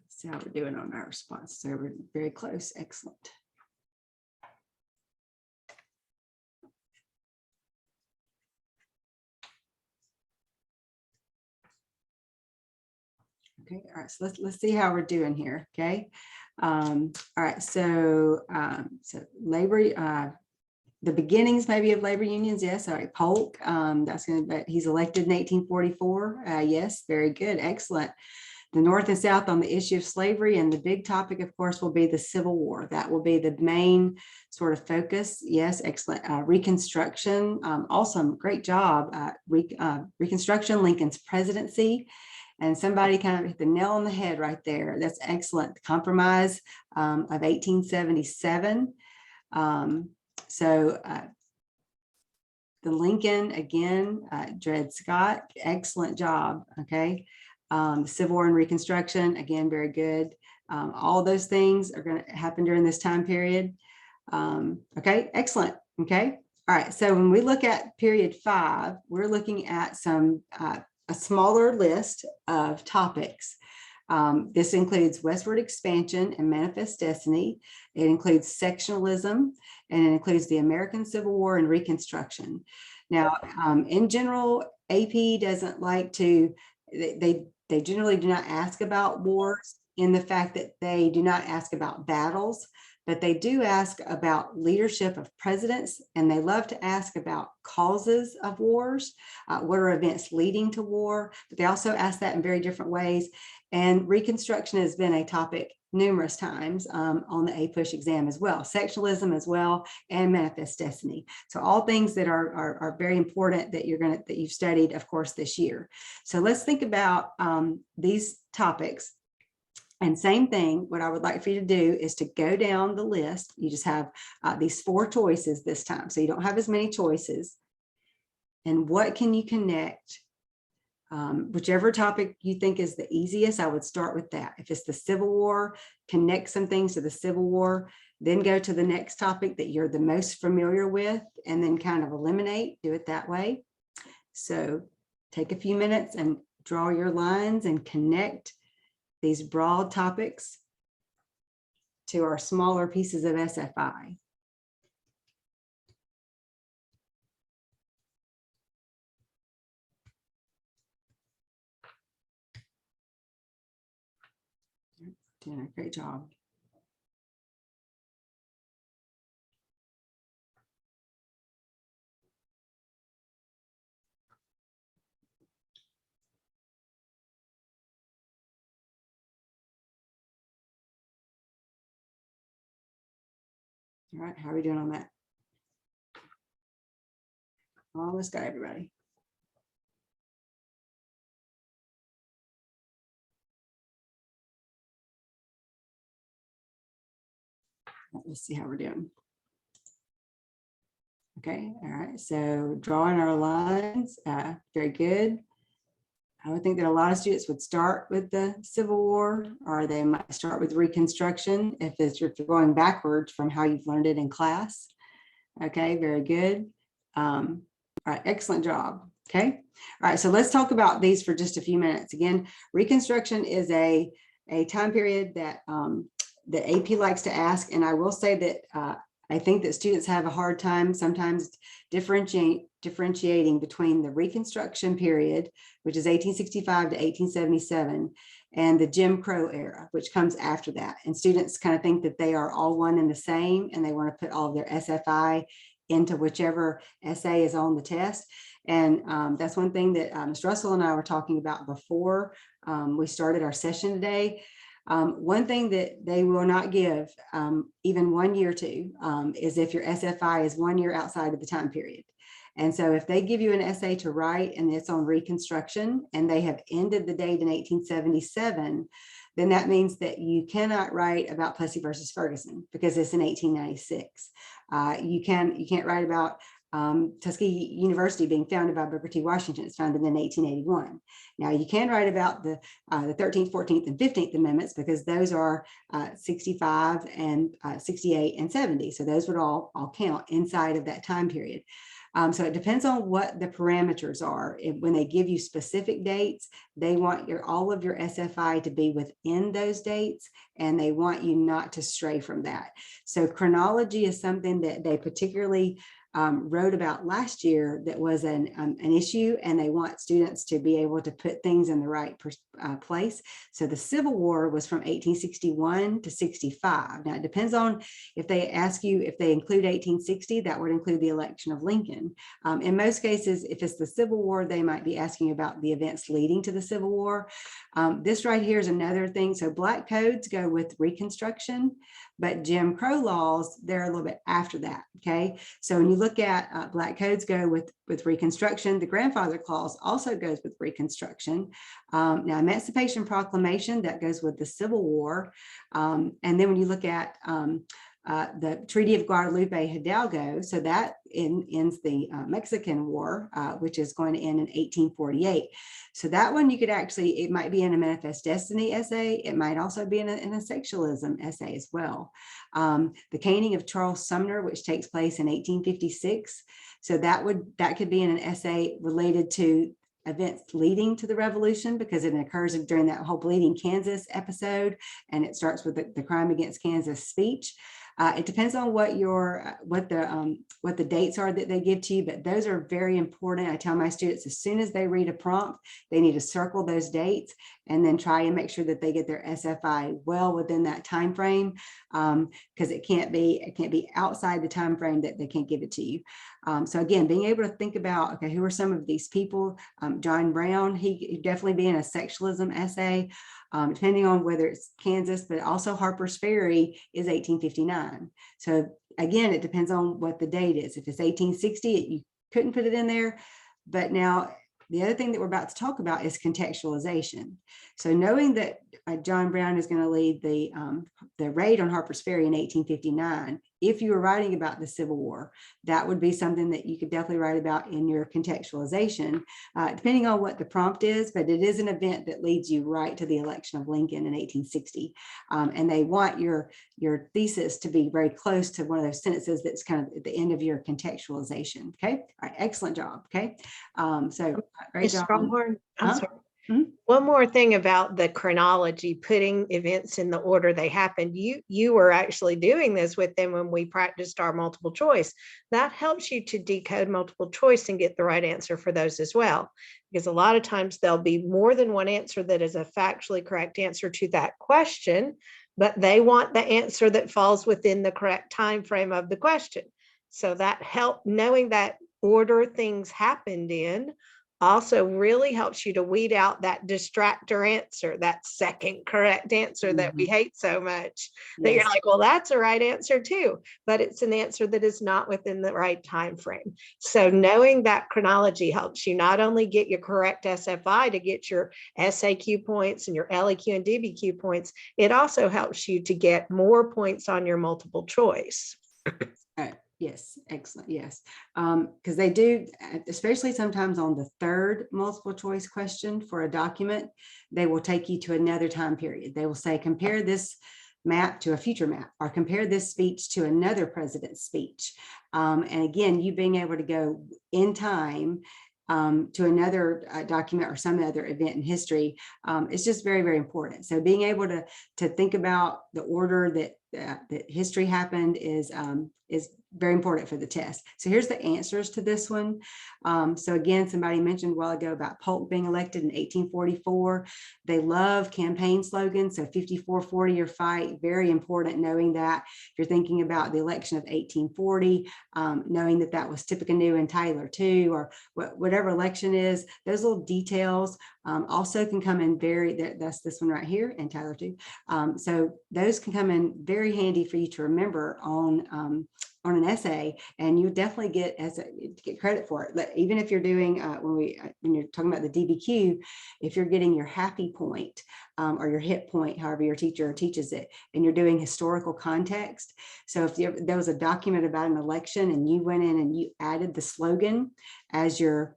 See how we're doing on our response. So we're very close. Excellent. Okay, all right, so let's see how we're doing here. Okay. All right, so labor, the beginnings maybe of labor unions. Yes. All right, Polk, that's going to be, he's elected in 1844. Yes, very good, excellent. The North and South on the issue of slavery, and the big topic, of course, will be the Civil War. That will be the main sort of focus. Yes, excellent. Reconstruction, awesome, great job. Reconstruction, Lincoln's presidency. And somebody kind of hit the nail on the head right there. That's excellent. The Compromise of 1877. The Lincoln, again, Dred Scott, excellent job, okay? The Civil War and Reconstruction, again, very good. All those things are going to happen during this time period. Okay, excellent, okay? All right, so when we look at period 5, we're looking at a smaller list of topics. This includes westward expansion and manifest destiny. It includes sectionalism, and it includes the American Civil War and Reconstruction. Now, in general, AP doesn't like to, they generally do not ask about wars, in the fact that they do not ask about battles, but they do ask about leadership of presidents, and they love to ask about causes of wars. What are events leading to war? But they also ask that in very different ways. And Reconstruction has been a topic numerous times on the APUSH exam as well, sectionalism as well, and manifest destiny. So all things that are very important that you've studied, of course, this year. So let's think about these topics. And same thing, what I would like for you to do is to go down the list. You just have these 4 choices this time, so you don't have as many choices. And what can you connect? Whichever topic you think is the easiest, I would start with that. If it's the Civil War, connect some things to the Civil War, then go to the next topic that you're the most familiar with, and then kind of eliminate, do it that way. So take a few minutes and draw your lines and connect these broad topics to our smaller pieces of SFI. Doing a great job. All right, how are we doing on that? Almost got everybody. Let's see how we're doing. Okay, all right, so drawing our lines, very good. I would think that a lot of students would start with the Civil War, or they might start with Reconstruction if you're going backwards from how you've learned it in class. Okay, very good. All right, excellent job. Okay, all right, so let's talk about these for just a few minutes. Again, Reconstruction is a time period that that AP likes to ask, and I will say that I think that students have a hard time sometimes differentiating between the Reconstruction period, which is 1865 to 1877, and the Jim Crow era, which comes after that. And students kind of think that they are all one and the same, and they want to put all of their SFI into whichever essay is on the test. And that's one thing that Ms. Russell and I were talking about before we started our session today. One thing that they will not give even 1 year to is if your SFI is 1 year outside of the time period. And so if they give you an essay to write and it's on Reconstruction and they have ended the date in 1877, then that means that you cannot write about Plessy versus Ferguson because it's in 1896. You can't write about Tuskegee University being founded by Booker T. Washington. It's founded in 1881. Now you can write about the 13th, 14th, and 15th Amendments because those are 65 and 68 and 70. So those would all count inside of that time period. So it depends on what the parameters are. When they give you specific dates, they want all of your SFI to be within those dates, and they want you not to stray from that. So chronology is something that they particularly wrote about last year that was an issue, and they want students to be able to put things in the right place. So the Civil War was from 1861 to 65. Now it depends on if they ask you if they include 1860, that would include the election of Lincoln. In most cases, if it's the Civil War, they might be asking about the events leading to the Civil War. This right here is another thing. So black codes go with Reconstruction, but Jim Crow laws, they're a little bit after that. Okay, so when you look at Black codes go with Reconstruction. The grandfather clause also goes with Reconstruction. Now, Emancipation Proclamation, that goes with the Civil War. And then when you look at the Treaty of Guadalupe Hidalgo, so that ends the Mexican War, which is going to end in 1848. So that one you could actually, it might be in a Manifest Destiny essay. It might also be in a sexualism essay as well. The caning of Charles Sumner, which takes place in 1856. So that could be in an essay related to events leading to the revolution, because it occurs during that whole Bleeding Kansas episode, and it starts with the Crime Against Kansas speech. It depends on what the dates are that they give to you, but those are very important. I tell my students, as soon as they read a prompt, they need to circle those dates and then try and make sure that they get their SFI well within that time frame, because it can't be outside the time frame that they can't give it to you. So again, being able to think about, okay, who are some of these people? John Brown, he definitely be in a sexualism essay. Depending on whether it's Kansas, but also Harper's Ferry is 1859. So again, it depends on what the date is. If it's 1860, you couldn't put it in there. But now the other thing that we're about to talk about is contextualization. So knowing that John Brown is going to lead the raid on Harper's Ferry in 1859, if you were writing about the Civil War, that would be something that you could definitely write about in your contextualization, depending on what the prompt is, but it is an event that leads you right to the election of Lincoln in 1860. And they want your thesis to be very close to one of those sentences that's kind of at the end of your contextualization. Okay, all right, excellent job. Okay, so great job. I'm sorry. One more thing about the chronology, putting events in the order they happened. You were actually doing this with them when we practiced our multiple choice. That helps you to decode multiple choice and get the right answer for those as well. Because a lot of times there'll be more than one answer that is a factually correct answer to that question, but they want the answer that falls within the correct time frame of the question. So that help, knowing that order things happened in also really helps you to weed out that distractor answer, that second correct answer that we hate so much, that you're like, well, that's a right answer too, but it's an answer that is not within the right time frame. So knowing that chronology helps you not only get your correct SFI to get your SAQ points and your LEQ and DBQ points, it also helps you to get more points on your multiple choice. Yes, excellent. Yes, because they do, especially sometimes on the third multiple choice question for a document, they will take you to another time period. They will say, compare this map to a future map, or compare this speech to another president's speech. And again, you being able to go in time to another document or some other event in history, it's just very, very important. So being able to think about the order that history happened is very important for the test. So here's the answers to this one. So again, somebody mentioned a while ago about Polk being elected in 1844. They love campaign slogans. So 54-40 or fight, very important knowing that. If you're thinking about the election of 1840, knowing that was Tippecanoe and Tyler too, or whatever election is, those little details also can come in that's this one right here, and Tyler too. So those can come in very handy for you to remember on an essay, and you definitely get credit for it. But even if you're doing when you're talking about the DBQ, if you're getting your happy point or your hit point, however your teacher teaches it, and you're doing historical context. So if there was a document about an election and you went in and you added the slogan as your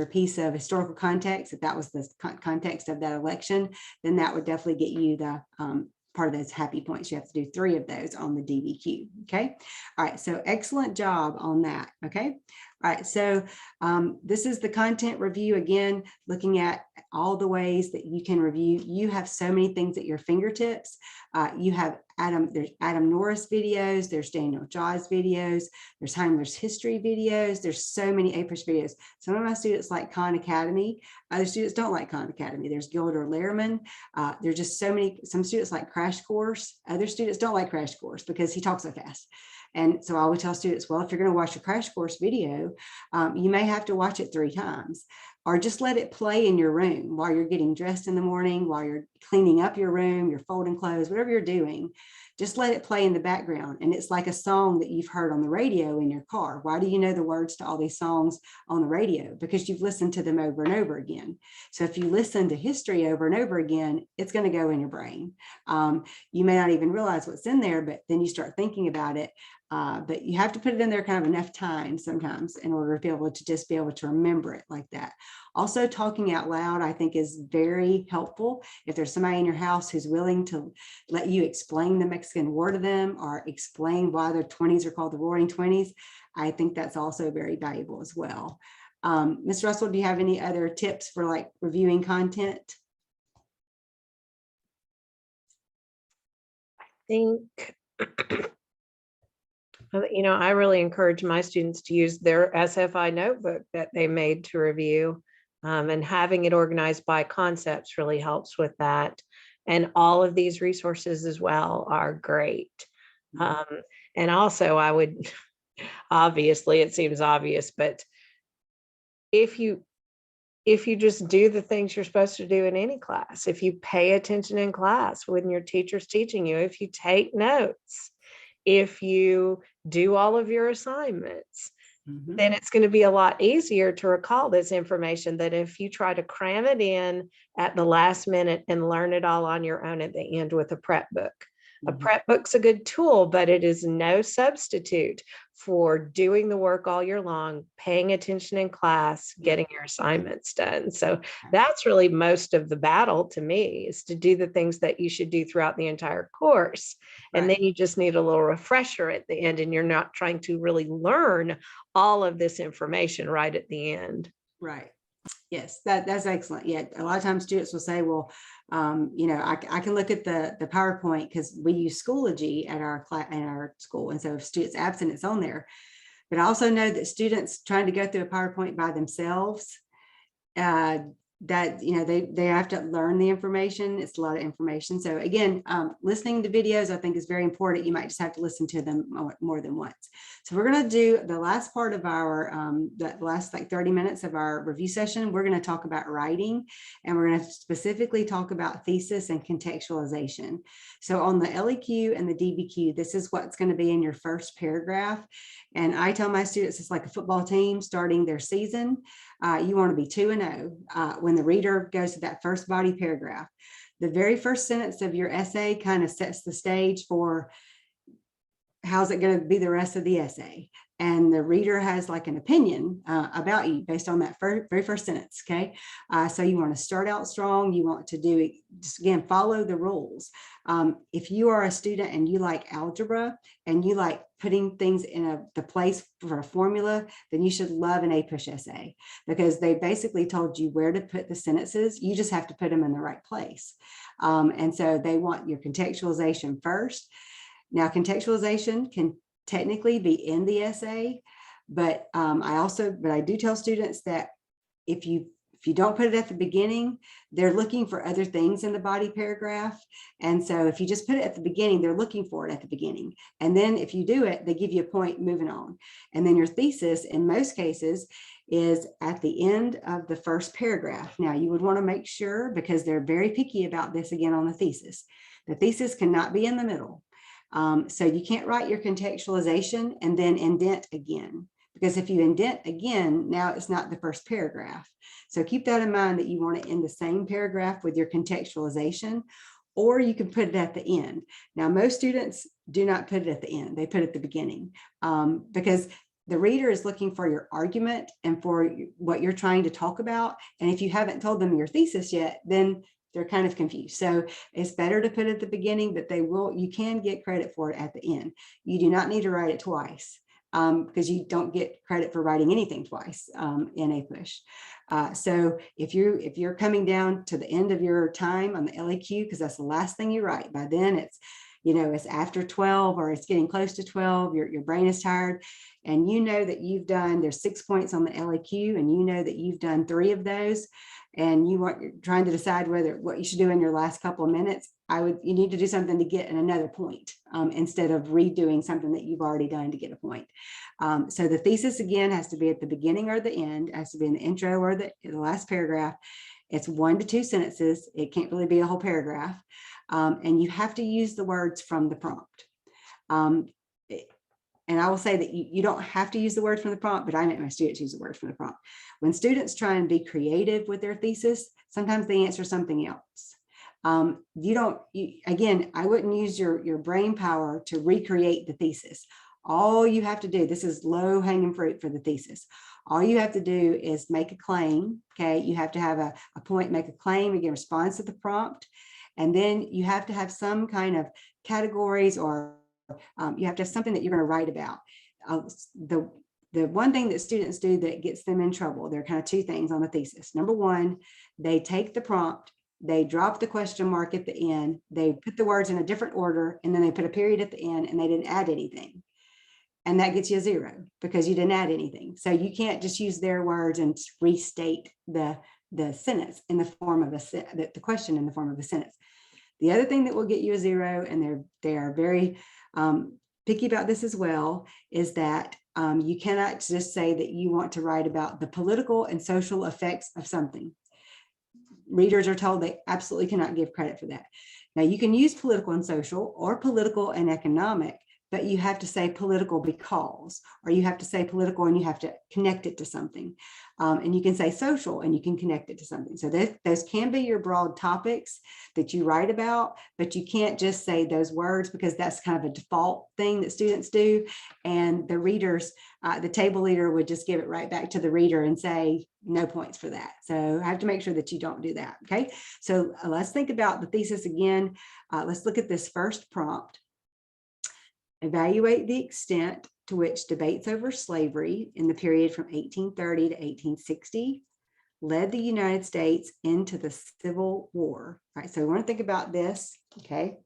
piece of historical context, if that was the context of that election, then that would definitely get you the part of those happy points. You have to do 3 of those on the DBQ. Okay. All right. So excellent job on that. Okay. All right. So this is the content review. Again, looking at all the ways that you can review. You have so many things at your fingertips. You have there's Adam Norris videos, there's Daniel Jaws videos, there's Heimler's history videos, there's so many APRIS videos. Some of my students like Khan Academy, other students don't like Khan Academy. There's Gilder Lehrman. There's just so many, some students like Crash Course, other students don't like Crash Course because he talks so fast. And so I always tell students, well, if you're going to watch a Crash Course video, you may have to watch it 3 times. Or just let it play in your room while you're getting dressed in the morning, while you're cleaning up your room, you're folding clothes, whatever you're doing. just let it play in the background. And it's like a song that you've heard on the radio in your car. Why do you know the words to all these songs on the radio? Because you've listened to them over and over again. So if you listen to history over and over again, it's going to go in your brain. You may not even realize what's in there, but then you start thinking about it. But you have to put it in there kind of enough time sometimes in order to be able to just be able to remember it like that. Also, talking out loud, I think, is very helpful. If there's somebody in your house who's willing to let you explain the Mexican war to them or explain why the 20s are called the Roaring 20s, I think that's also very valuable as well. Ms. Russell, do you have any other tips for like reviewing content? I think, you know, I really encourage my students to use their SFI notebook that they made to review, and having it organized by concepts really helps with that. And all of these resources as well are great. And also I would, obviously it seems obvious, but if you just do the things you're supposed to do in any class, if you pay attention in class when your teacher's teaching you, if you take notes, if you do all of your assignments, then it's going to be a lot easier to recall this information than if you try to cram it in at the last minute and learn it all on your own at the end with a prep book. A prep book's a good tool, but it is no substitute for doing the work all year long, paying attention in class, getting your assignments done. So that's really most of the battle to me, is to do the things that you should do throughout the entire course. And then you just need a little refresher at the end, and you're not trying to really learn all of this information right at the end. Right. Yes, that's excellent. Yeah, a lot of times students will say, well, you know, I can look at the PowerPoint because we use Schoology at our class in our school. And so if students absent, it's on there. But I also know that students trying to go through a PowerPoint by themselves, that, you know, they have to learn the information. It's a lot of information. So again, listening to videos, I think, is very important. You might just have to listen to them more than once. So we're going to do the last part of our, the last like 30 minutes of our review session. We're going to talk about writing, and we're going to specifically talk about thesis and contextualization. So on the LEQ and the DBQ, this is what's going to be in your first paragraph. And I tell my students, it's like a football team starting their season. You want to be 2-0 when the reader goes to that first body paragraph. The very first sentence of your essay kind of sets the stage for how's it going to be the rest of the essay. And the reader has like an opinion about you based on that very first sentence. Okay. So you want to start out strong. You want to do it, just again, follow the rules. If you are a student and you like algebra and you like putting things in the place for a formula, then you should love an APUSH essay, because they basically told you where to put the sentences. You just have to put them in the right place. And so they want your contextualization first. Now, contextualization can technically be in the essay, but I do tell students that if you don't put it at the beginning, they're looking for other things in the body paragraph. And so if you just put it at the beginning, they're looking for it at the beginning. And then if you do it, they give you a point moving on. And then your thesis, in most cases, is at the end of the first paragraph. Now, you would want to make sure, because they're very picky about this again on the thesis cannot be in the middle. So you can't write your contextualization and then indent again, because if you indent again, now it's not the first paragraph. So keep that in mind, that you want to end the same paragraph with your contextualization, or you can put it at the end. Now, most students do not put it at the end. They put it at the beginning, because the reader is looking for your argument and for what you're trying to talk about. And if you haven't told them your thesis yet, then they're kind of confused. So it's better to put it at the beginning, but you can get credit for it at the end. You do not need to write it twice, because you don't get credit for writing anything twice in APUSH. So if you're coming down to the end of your time on the LEQ, because that's the last thing you write, by then it's after 12 or it's getting close to 12, your brain is tired, and you know that there's 6 points on the LEQ, and you know that you've done 3 of those, and you're trying to decide what you should do in your last couple of minutes. You need to do something to get another point, instead of redoing something that you've already done to get a point. So the thesis, again, has to be at the beginning or the end. It has to be in the intro or the last paragraph. It's 1 to 2 sentences. It can't really be a whole paragraph. And you have to use the words from the prompt. And I will say that you don't have to use the words from the prompt, but I make my students use the words from the prompt. When students try and be creative with their thesis, sometimes they answer something else. Again, I wouldn't use your brain power to recreate the thesis. All you have to do, this is low hanging fruit for the thesis. All you have to do is make a claim. Okay. You have to have a point, make a claim, again, response to the prompt. And then you have to have some kind of categories, or you have to have something that you're going to write about. The one thing that students do that gets them in trouble, there are kind of 2 things on the thesis. Number 1, they take the prompt, they drop the question mark at the end, they put the words in a different order, and then they put a period at the end, and they didn't add anything. And that gets you a 0 because you didn't add anything. So you can't just use their words and restate the sentence in the form of the question in the form of a sentence. The other thing that will get you a 0, and they are very picky about this as well, is that you cannot just say that you want to write about the political and social effects of something. Readers are told they absolutely cannot give credit for that. Now, you can use political and social, or political and economic, but you have to say political because, or you have to say political and you have to connect it to something. And you can say social and you can connect it to something. So those can be your broad topics that you write about, but you can't just say those words, because that's kind of a default thing that students do. And the readers, the table leader would just give it right back to the reader and say, no points for that. So I have to make sure that you don't do that. Okay. So let's think about the thesis again. Let's look at this first prompt. Evaluate the extent to which debates over slavery in the period from 1830 to 1860 led the United States into the Civil War. All right, so we want to think about this, okay?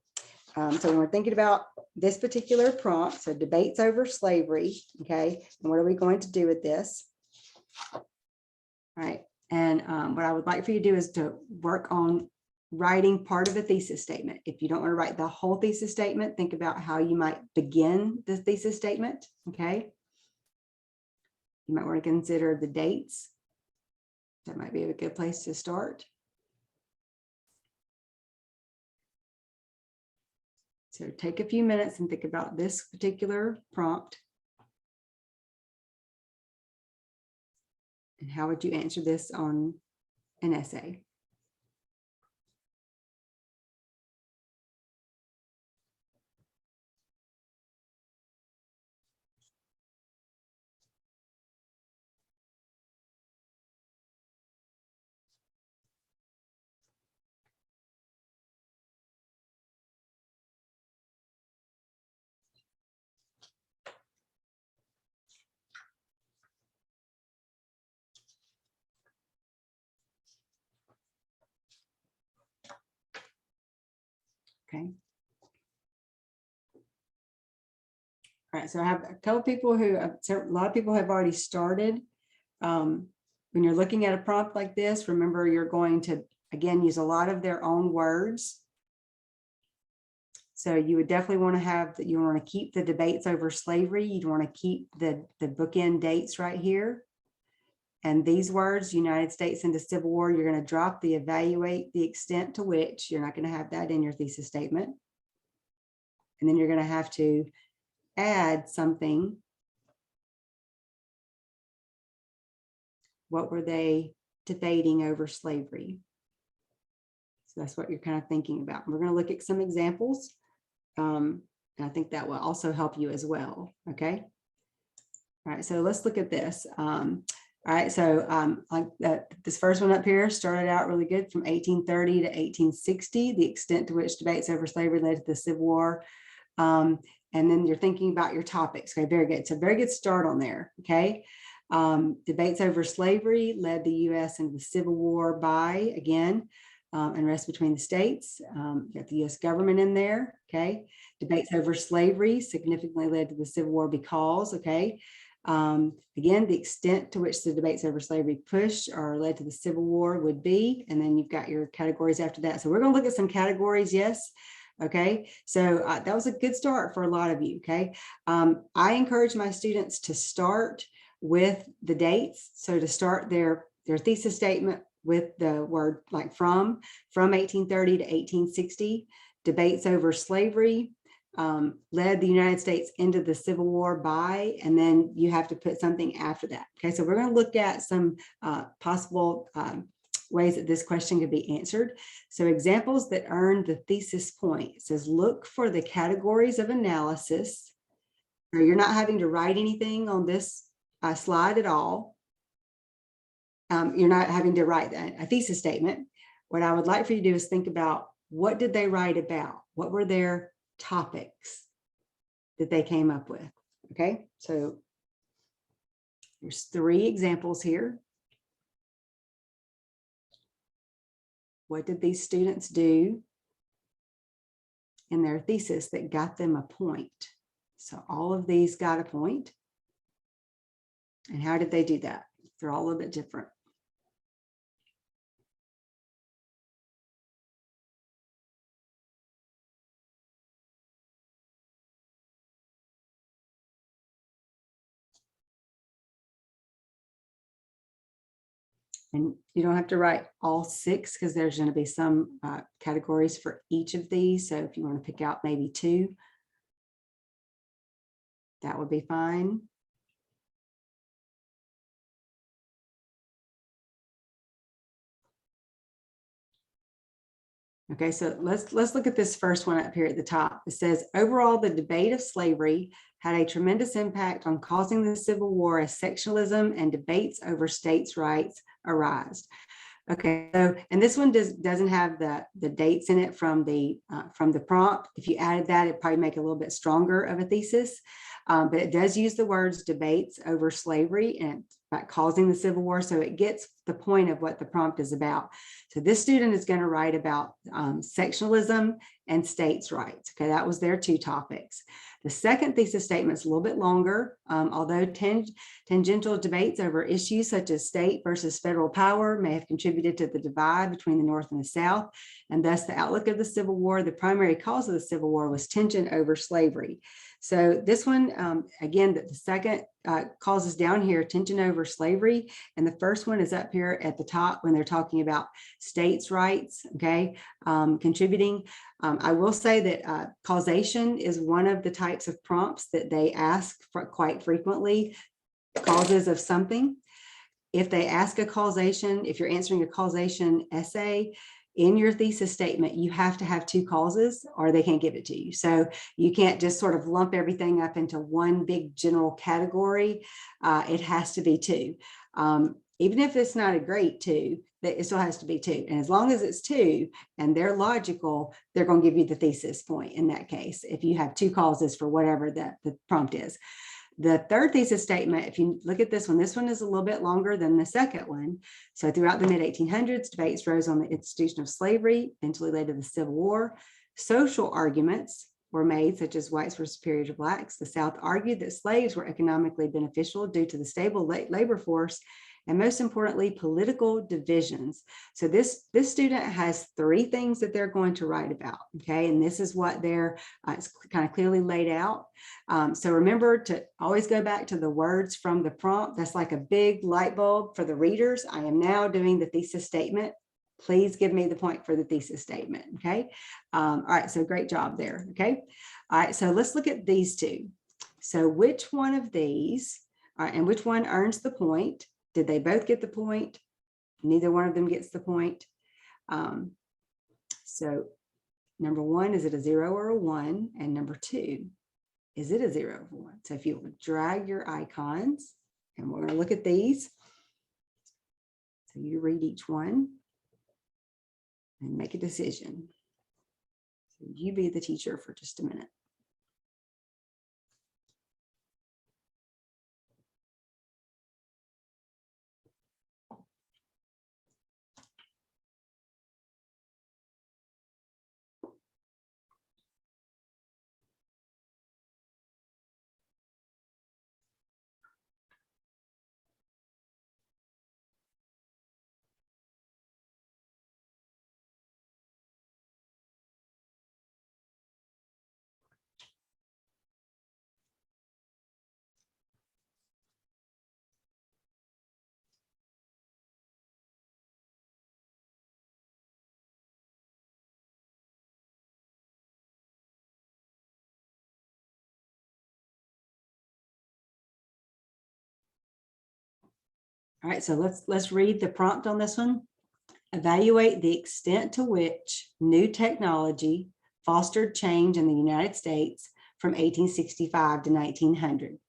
So we're thinking about this particular prompt, so debates over slavery, okay? And what are we going to do with this? All right, and what I would like for you to do is to work on writing part of a thesis statement. If you don't want to write the whole thesis statement, think about how you might begin the thesis statement, okay? You might want to consider the dates. That might be a good place to start. So take a few minutes and think about this particular prompt. And how would you answer this on an essay? Okay. All right, so I have a couple of people who, a lot of people have already started. When you're looking at a prompt like this, remember you're going to, again, use a lot of their own words. So you would definitely want to have that. You want to keep the debates over slavery. You'd want to keep the bookend dates right here. And these words, United States into Civil War, you're going to drop the evaluate the extent to which. You're not going to have that in your thesis statement. And then you're going to have to add something. What were they debating over slavery? So that's what you're kind of thinking about. We're going to look at some examples. And I think that will also help you as well. Okay. All right. So let's look at this. All right. So like this first one up here started out really good from 1830 to 1860, the extent to which debates over slavery led to the Civil War. And then you're thinking about your topics. Okay. Very good. It's a very good start on there. Okay. Debates over slavery led the U.S. into the Civil War by, again, unrest between the states. Got the U.S. government in there. Okay. Debates over slavery significantly led to the Civil War because, okay. Again, the extent to which the debates over slavery pushed or led to the Civil War would be, and then you've got your categories after that. So we're going to look at some categories. Yes. Okay. So that was a good start for a lot of you. Okay. I encourage my students to start with the dates. So to start their thesis statement with the word like from 1830 to 1860, debates over slavery, led the United States into the Civil War by, and then you have to put something after that. Okay, so we're going to look at some possible ways that this question could be answered. So examples that earn the thesis point. It says, look for the categories of analysis. Or you're not having to write anything on this slide at all. You're not having to write a thesis statement. What I would like for you to do is think about, what did they write about? What were their topics that they came up with? Okay, so there's 3 examples here. What did these students do in their thesis that got them a point? So all of these got a point. And how did they do that? They're all a little bit different. And you don't have to write all 6 because there's going to be some categories for each of these. So if you want to pick out maybe 2, that would be fine. Okay, so let's look at this first one up here at the top. It says, overall, the debate of slavery had a tremendous impact on causing the Civil War as sectionalism and debates over states' rights arise. Okay, so, and this one doesn't have the dates in it from the prompt. If you added that, it'd probably make it a little bit stronger of a thesis. But it does use the words debates over slavery and about causing the Civil War. So it gets the point of what the prompt is about. So this student is going to write about sectionalism and states' rights. Okay, that was their 2 topics. The second thesis statement is a little bit longer, although tangential debates over issues such as state versus federal power may have contributed to the divide between the North and the South, and thus the outlook of the Civil War. The primary cause of the Civil War was tension over slavery. So this one, again, the second causes down here tension over slavery, and the first one is up here at the top when they're talking about states' rights, okay, contributing. I will say that causation is one of the types of prompts that they ask for quite frequently, causes of something. If they ask a causation, if you're answering a causation essay, in your thesis statement, you have to have 2 causes or they can't give it to you. So you can't just sort of lump everything up into one big general category. It has to be 2. Even if it's not a great 2, it still has to be 2. And as long as it's 2 and they're logical, they're going to give you the thesis point in that case, if you have 2 causes for whatever the prompt is. The third thesis statement, if you look at this one is a little bit longer than the second one. So throughout the mid-1800s, debates rose on the institution of slavery, eventually led to the Civil War. Social arguments were made, such as whites were superior to blacks. The South argued that slaves were economically beneficial due to the stable labor force, and most importantly, political divisions. So this student has 3 things that they're going to write about, okay? And this is what they're, it's kind of clearly laid out. So remember to always go back to the words from the prompt. That's like a big light bulb for the readers. I am now doing the thesis statement. Please give me the point for the thesis statement, okay? All right, so great job there, okay? All right, so let's look at these 2. So which one of these, all right, and which one earns the point? Did they both get the point? Neither one of them gets the point. So number 1, is it a 0 or a 1? And number 2, is it a 0 or 1? So if you would drag your icons, and we're going to look at these. So you read each one and make a decision. So you be the teacher for just a minute. All right, so let's read the prompt on this one. Evaluate the extent to which new technology fostered change in the United States from 1865 to 1900.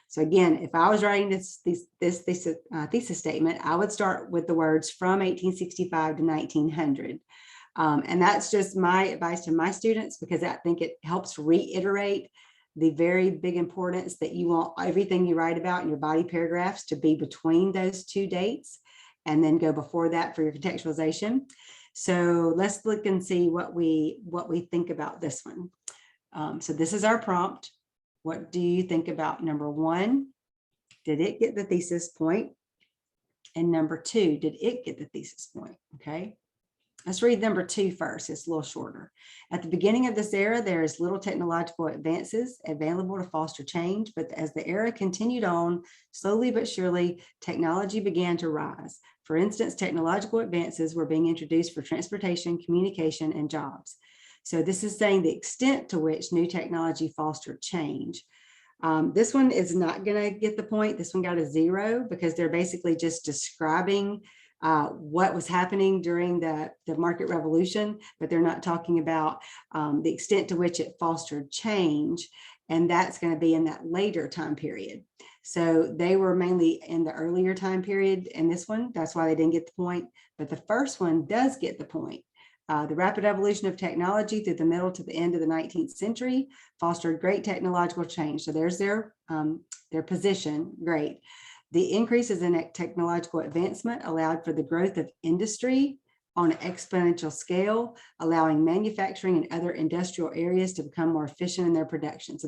So again, if I was writing this thesis statement, I would start with the words from 1865 to 1900. And that's just my advice to my students, because I think it helps reiterate the very big importance that you want everything you write about in your body paragraphs to be between those two dates, and then go before that for your contextualization. So let's look and see what we think about this one. So this is our prompt. What do you think about number one? Did it get the thesis point? And number two, did it get the thesis point? Okay. Let's read number two first. It's a little shorter. At the beginning of this era, there is little technological advances available to foster change, but as the era continued on, slowly but surely, technology began to rise. For instance, technological advances were being introduced for transportation, communication, and jobs. So this is saying the extent to which new technology fostered change. This one is not going to get the point. This one got a 0 because they're basically just describing what was happening during the market revolution, but they're not talking about the extent to which it fostered change. And that's going to be in that later time period. So they were mainly in the earlier time period in this one. That's why they didn't get the point. But the first one does get the point. The rapid evolution of technology through the middle to the end of the 19th century fostered great technological change. So there's their position. Great. The increases in technological advancement allowed for the growth of industry on an exponential scale, allowing manufacturing and other industrial areas to become more efficient in their production. So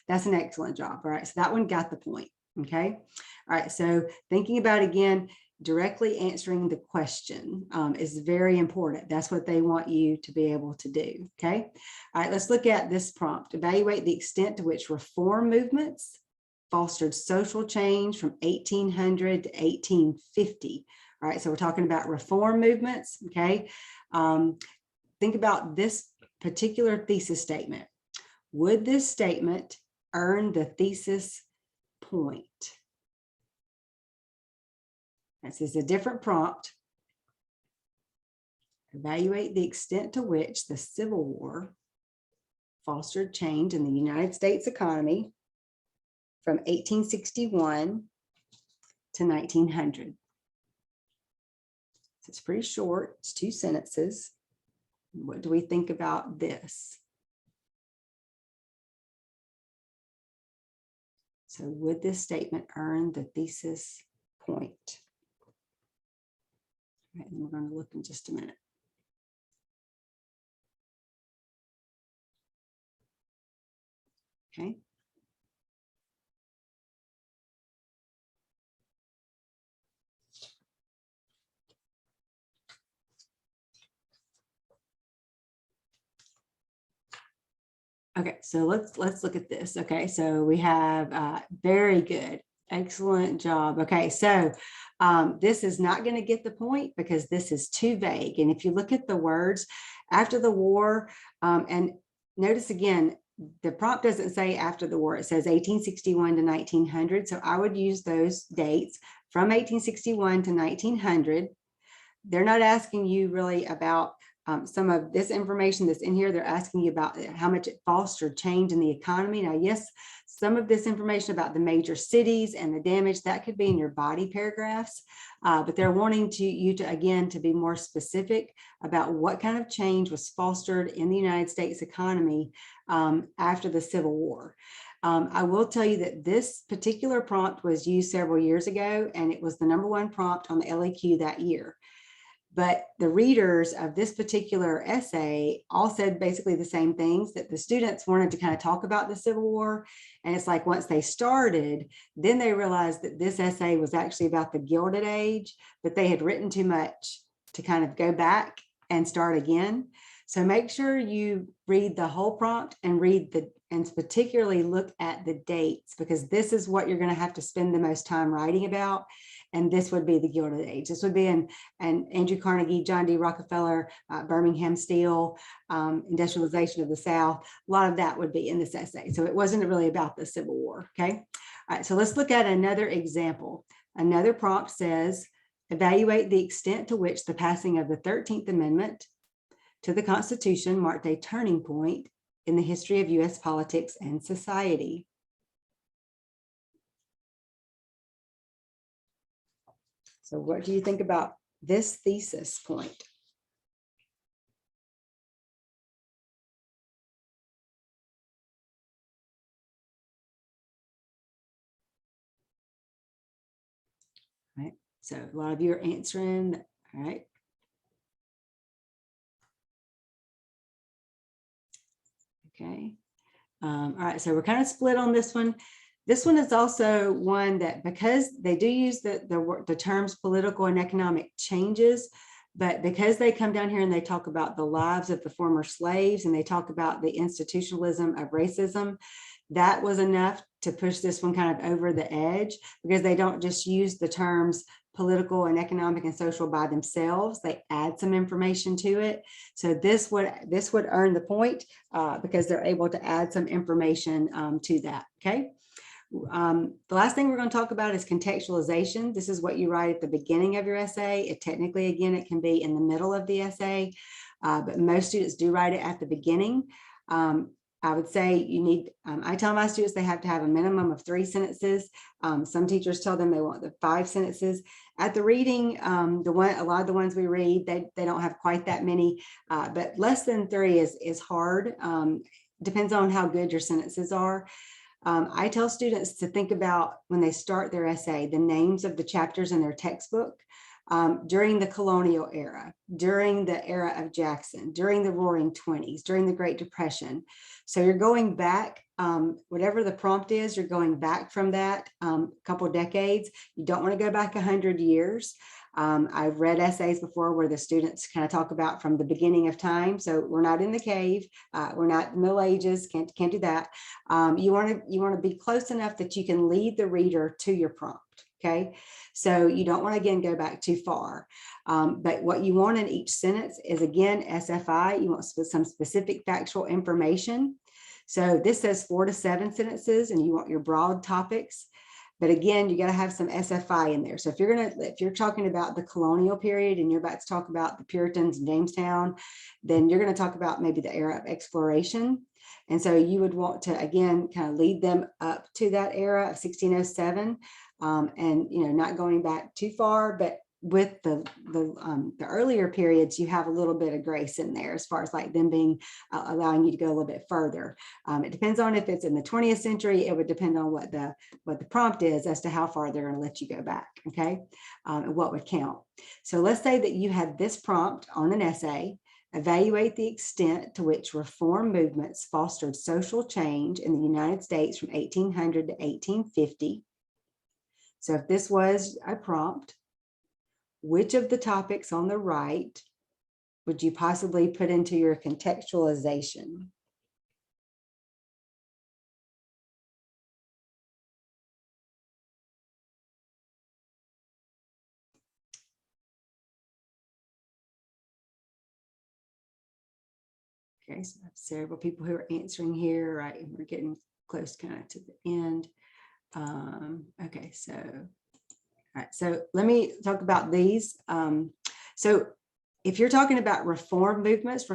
that's an excellent job. All right. So that one got the point. Okay. All right. So thinking about, again, directly answering the question is very important. That's what they want you to be able to do. Okay. All right. Let's look at this prompt. Evaluate the extent to which reform movements fostered social change from 1800 to 1850. All right, so we're talking about reform movements, okay? Think about this particular thesis statement. Would this statement earn the thesis point? This is a different prompt. Evaluate the extent to which the Civil War fostered change in the United States economy from 1861 to 1900. So it's pretty short. It's 2 sentences. What do we think about this? So would this statement earn the thesis point? All right, and we're going to look in just a minute. Okay. Okay, so let's look at this. Okay, so we have very good, excellent job. Okay, so this is not going to get the point because this is too vague. And if you look at the words after the war, and notice again, the prompt doesn't say after the war, it says 1861 to 1900. So I would use those dates from 1861 to 1900. They're not asking you really about some of this information that's in here. They're asking you about how much it fostered change in the economy. Now, yes, some of this information about the major cities and the damage that could be in your body paragraphs, but they're wanting you to, again, to be more specific about what kind of change was fostered in the United States economy after the Civil War. I will tell you that this particular prompt was used several years ago, and it was the #1 prompt on the LAQ that year. But the readers of this particular essay all said basically the same things, that the students wanted to kind of talk about the Civil War. And it's like once they started, then they realized that this essay was actually about the Gilded Age, but they had written too much to kind of go back and start again. So make sure you read the whole prompt and and particularly look at the dates, because this is what you're going to have to spend the most time writing about. And this would be the Gilded Age. This would be an Andrew Carnegie, John D. Rockefeller, Birmingham Steel, industrialization of the South. A lot of that would be in this essay. So it wasn't really about the Civil War. Okay. All right. So let's look at another example. Another prompt says, evaluate the extent to which the passing of the 13th Amendment to the Constitution marked a turning point in the history of U.S. politics and society. So what do you think about this thesis point? Right. So a lot of you are answering. All right. Okay. All right. So we're kind of split on this one. This one is also one that, because they do use the terms political and economic changes, but because they come down here and they talk about the lives of the former slaves and they talk about the institutionalism of racism, that was enough to push this one kind of over the edge, because they don't just use the terms political and economic and social by themselves. They add some information to it. So this would earn the point because they're able to add some information to that. Okay. The last thing we're going to talk about is contextualization. This is what you write at the beginning of your essay. It technically, again, it can be in the middle of the essay, but most students do write it at the beginning. I would say you need, I tell my students they have to have a minimum of 3 sentences. Some teachers tell them they want the 5 sentences. At the reading, a lot of the ones we read, they don't have quite that many, but less than 3 is hard. Depends on how good your sentences are. I tell students to think about, when they start their essay, the names of the chapters in their textbook. During the colonial era, during the era of Jackson, during the Roaring 20s, during the Great Depression. So you're going back, whatever the prompt is, you're going back from that couple decades. You don't want to go back 100 years. I've read essays before where the students kind of talk about from the beginning of time. So we're not in the cave, we're not in the Middle Ages, can't do that. You want to be close enough that you can lead the reader to your prompt. Okay, so you don't want to, again, go back too far. But what you want in each sentence is, again, SFI. You want some specific factual information. So this says 4 to 7 sentences, and you want your broad topics. But again, you got to have some SFI in there. So if you're talking about the colonial period and you're about to talk about the Puritans in Jamestown, then you're going to talk about maybe the era of exploration. And so you would want to, again, kind of lead them up to that era of 1607. And not going back too far, but with the earlier periods, you have a little bit of grace in there as far as like them being allowing you to go a little bit further. It depends on if it's in the 20th century. It would depend on what the prompt is as to how far they're going to let you go back. Okay, and what would count. So let's say that you had this prompt on an essay. Evaluate the extent to which reform movements fostered social change in the United States from 1800 to 1850. So if this was a prompt, which of the topics on the right would you possibly put into your contextualization? Okay, so I have several people who are answering here, right? And we're getting close kind of to the end. Okay, so, all right, so let me talk about these. So if you're talking about reform movements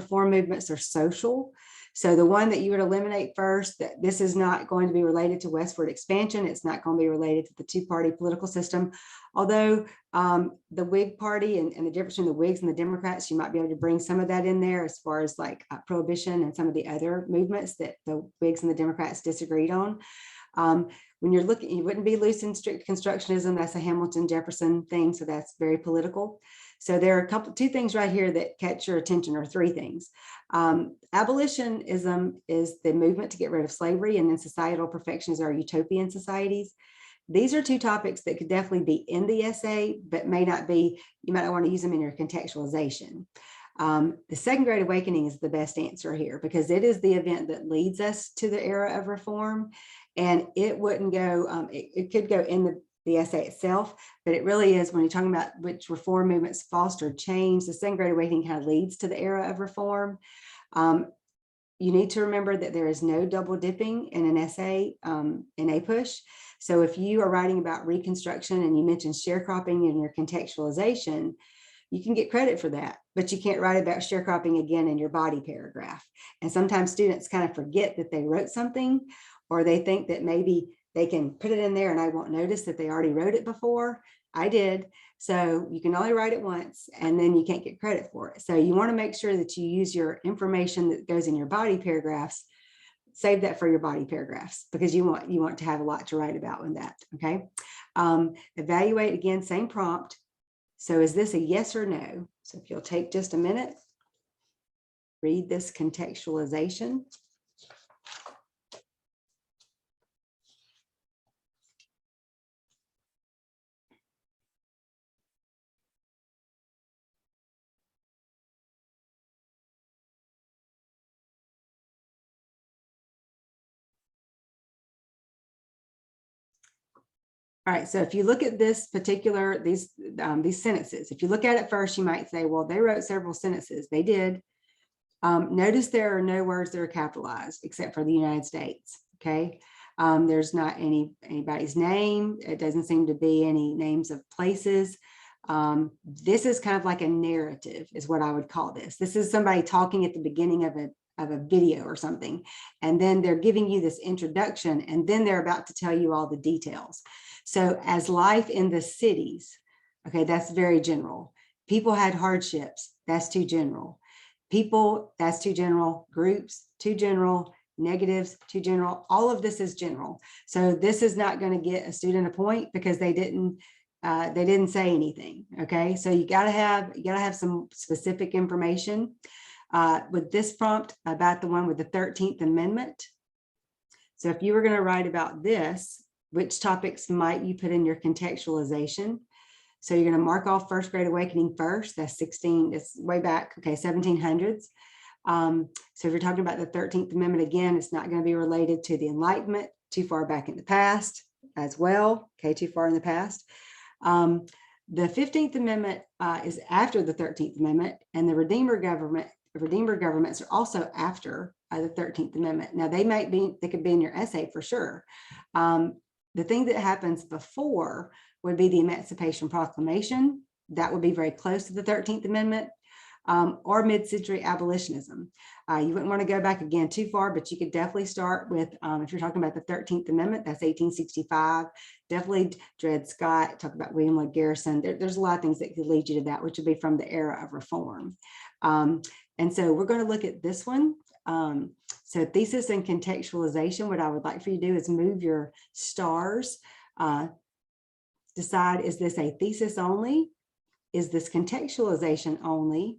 are social. So the one that you would eliminate first, that this is not going to be related to westward expansion. It's not going to be related to the 2-party political system. Although the Whig Party and the difference between the Whigs and the Democrats, you might be able to bring some of that in there as far as like prohibition and some of the other movements that the Whigs and the Democrats disagreed on. When you're looking, you wouldn't be loose in strict constructionism. That's a Hamilton Jefferson thing. So that's very political. So there are 2 things right here that catch your attention, or 3 things. Abolitionism is the movement to get rid of slavery, and then societal perfections are utopian societies. These are 2 topics that could definitely be in the essay, but may not be, you might not want to use them in your contextualization. The Second Great Awakening is the best answer here, because it is the event that leads us to the era of reform. And it wouldn't go, it could go in the essay itself, but it really is, when you're talking about which reform movements fostered change, the Second Great Awakening kind of leads to the era of reform. you need to remember that there is no double dipping in an essay in APUSH. So if you are writing about Reconstruction and you mentioned sharecropping in your contextualization, you can get credit for that, but you can't write about sharecropping again in your body paragraph. And sometimes students kind of forget that they wrote something, or they think that maybe they can put it in there and I won't notice that they already wrote it before. I did. So you can only write it once and then you can't get credit for it. So you want to make sure that you use your information that goes in your body paragraphs. Save that for your body paragraphs, because you want to have a lot to write about in that. Okay. Evaluate again, same prompt. So is this a yes or no? So if you'll take just a minute, read this contextualization. All right, so if you look at this particular, these sentences, if you look at it first, you might say, well, they wrote several sentences. They did. Notice there are no words that are capitalized except for the United States, okay? There's not anybody's name. It doesn't seem to be any names of places. This is kind of like a narrative is what I would call this. This is somebody talking at the beginning of a video or something, and then they're giving you this introduction, and then they're about to tell you all the details. So as life in the cities, okay, that's very general. People had hardships, that's too general. People, that's too general. Groups, too general. Negatives, too general. All of this is general. So this is not going to get a student a point because they didn't say anything. Okay, so you gotta have some specific information. With this prompt about the one with the 13th Amendment. So if you were going to write about this, which topics might you put in your contextualization? So you're going to mark off First Great Awakening first. That's it's way back, okay, 1700s. So if you're talking about the 13th Amendment, again, it's not going to be related to the Enlightenment, too far back in the past as well, okay, too far in the past. The 15th Amendment is after the 13th Amendment, and the Redeemer governments are also after the 13th Amendment. Now they could be in your essay for sure. The thing that happens before would be the Emancipation Proclamation. That would be very close to the 13th Amendment, or mid-century abolitionism. You wouldn't want to go back again too far, but you could definitely start with, if you're talking about the 13th Amendment, that's 1865. Definitely Dred Scott, talk about William Lloyd Garrison. There's a lot of things that could lead you to that, which would be from the era of reform. And so we're going to look at this one. So thesis and contextualization, what I would like for you to do is move your stars. Decide, is this a thesis only? Is this contextualization only?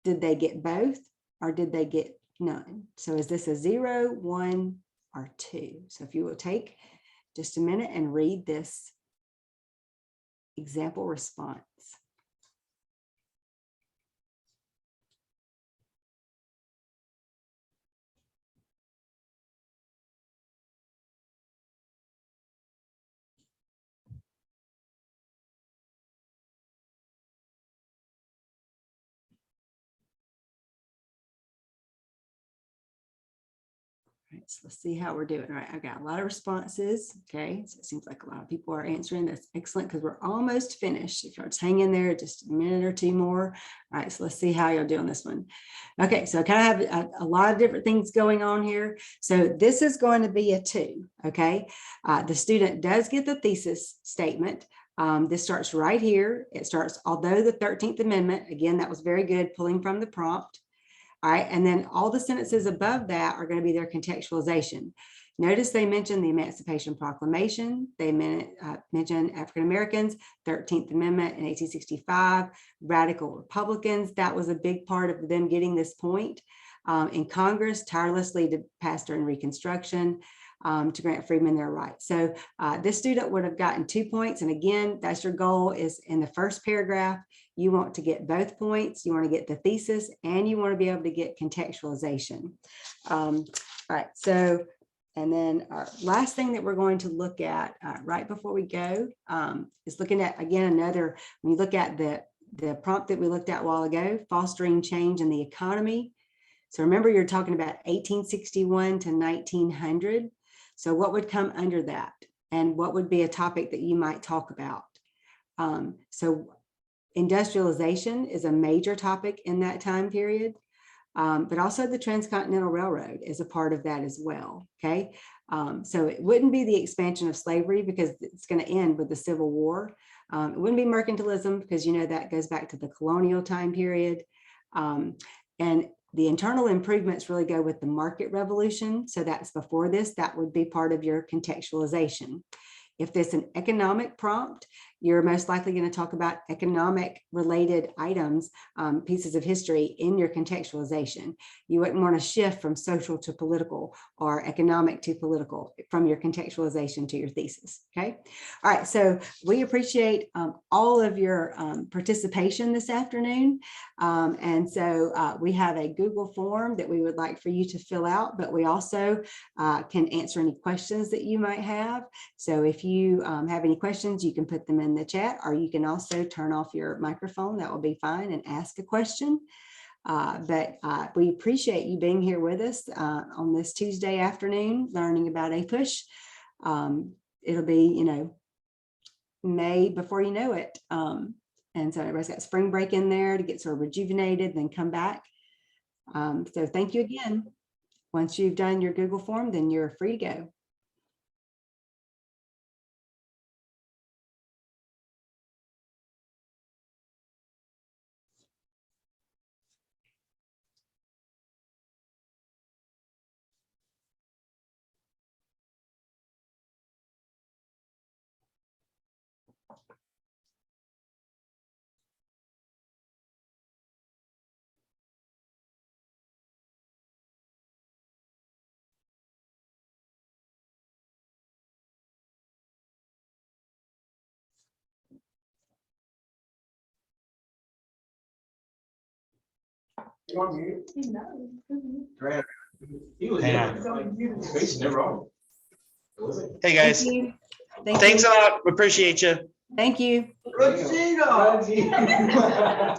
Did they get both, or did they get none? So is this a 0, 1, or 2? So if you will take just a minute and read this example response. All right, so let's see how we're doing. All right, I've got a lot of responses. Okay, so it seems like a lot of people are answering. That's excellent, because we're almost finished. If you'll just hang in there just a minute or two more. All right, so let's see how you'll do on this one. Okay, so I kind of have a lot of different things going on here. So this is going to be a 2. Okay, the student does get the thesis statement. This starts right here. It starts, although the 13th Amendment, again, that was very good, pulling from the prompt. All right, and then all the sentences above that are going to be their contextualization. Notice they mentioned the Emancipation Proclamation. They mentioned African Americans, 13th Amendment in 1865, radical Republicans. That was a big part of them getting this point. In Congress, tirelessly to pass during Reconstruction, to grant freedmen their rights. So this student would have gotten 2 points. And again, that's your goal, is in the first paragraph, you want to get both points. You want to get the thesis, and you want to be able to get contextualization. All right, so, and then our last thing that we're going to look at right before we go is looking at, again, another, when you look at the prompt that we looked at a while ago, fostering change in the economy. So remember, you're talking about 1861 to 1900. So what would come under that? And what would be a topic that you might talk about? So industrialization is a major topic in that time period, but also the Transcontinental Railroad is a part of that as well, okay? So it wouldn't be the expansion of slavery because it's going to end with the Civil War. It wouldn't be mercantilism because, you know, that goes back to the colonial time period. And the internal improvements really go with the market revolution. So that's before this, that would be part of your contextualization. If there's an economic prompt, you're most likely going to talk about economic related items, pieces of history in your contextualization. You wouldn't want to shift from social to political or economic to political from your contextualization to your thesis. Okay. All right. So we appreciate all of your participation this afternoon. And so we have a Google form that we would like for you to fill out, but we also can answer any questions that you might have. So if you have any questions, you can put them in the chat, or you can also turn off your microphone. That will be fine, and ask a question. But we appreciate you being here with us on this Tuesday afternoon, learning about APUSH. It'll be, you know, May before you know it. And so everybody's got spring break in there to get sort of rejuvenated, then come back. So thank you again. Once you've done your Google form, then you're free to go. Hey guys, Thank thanks you. a lot. We appreciate you. Thank you. Good seeing you.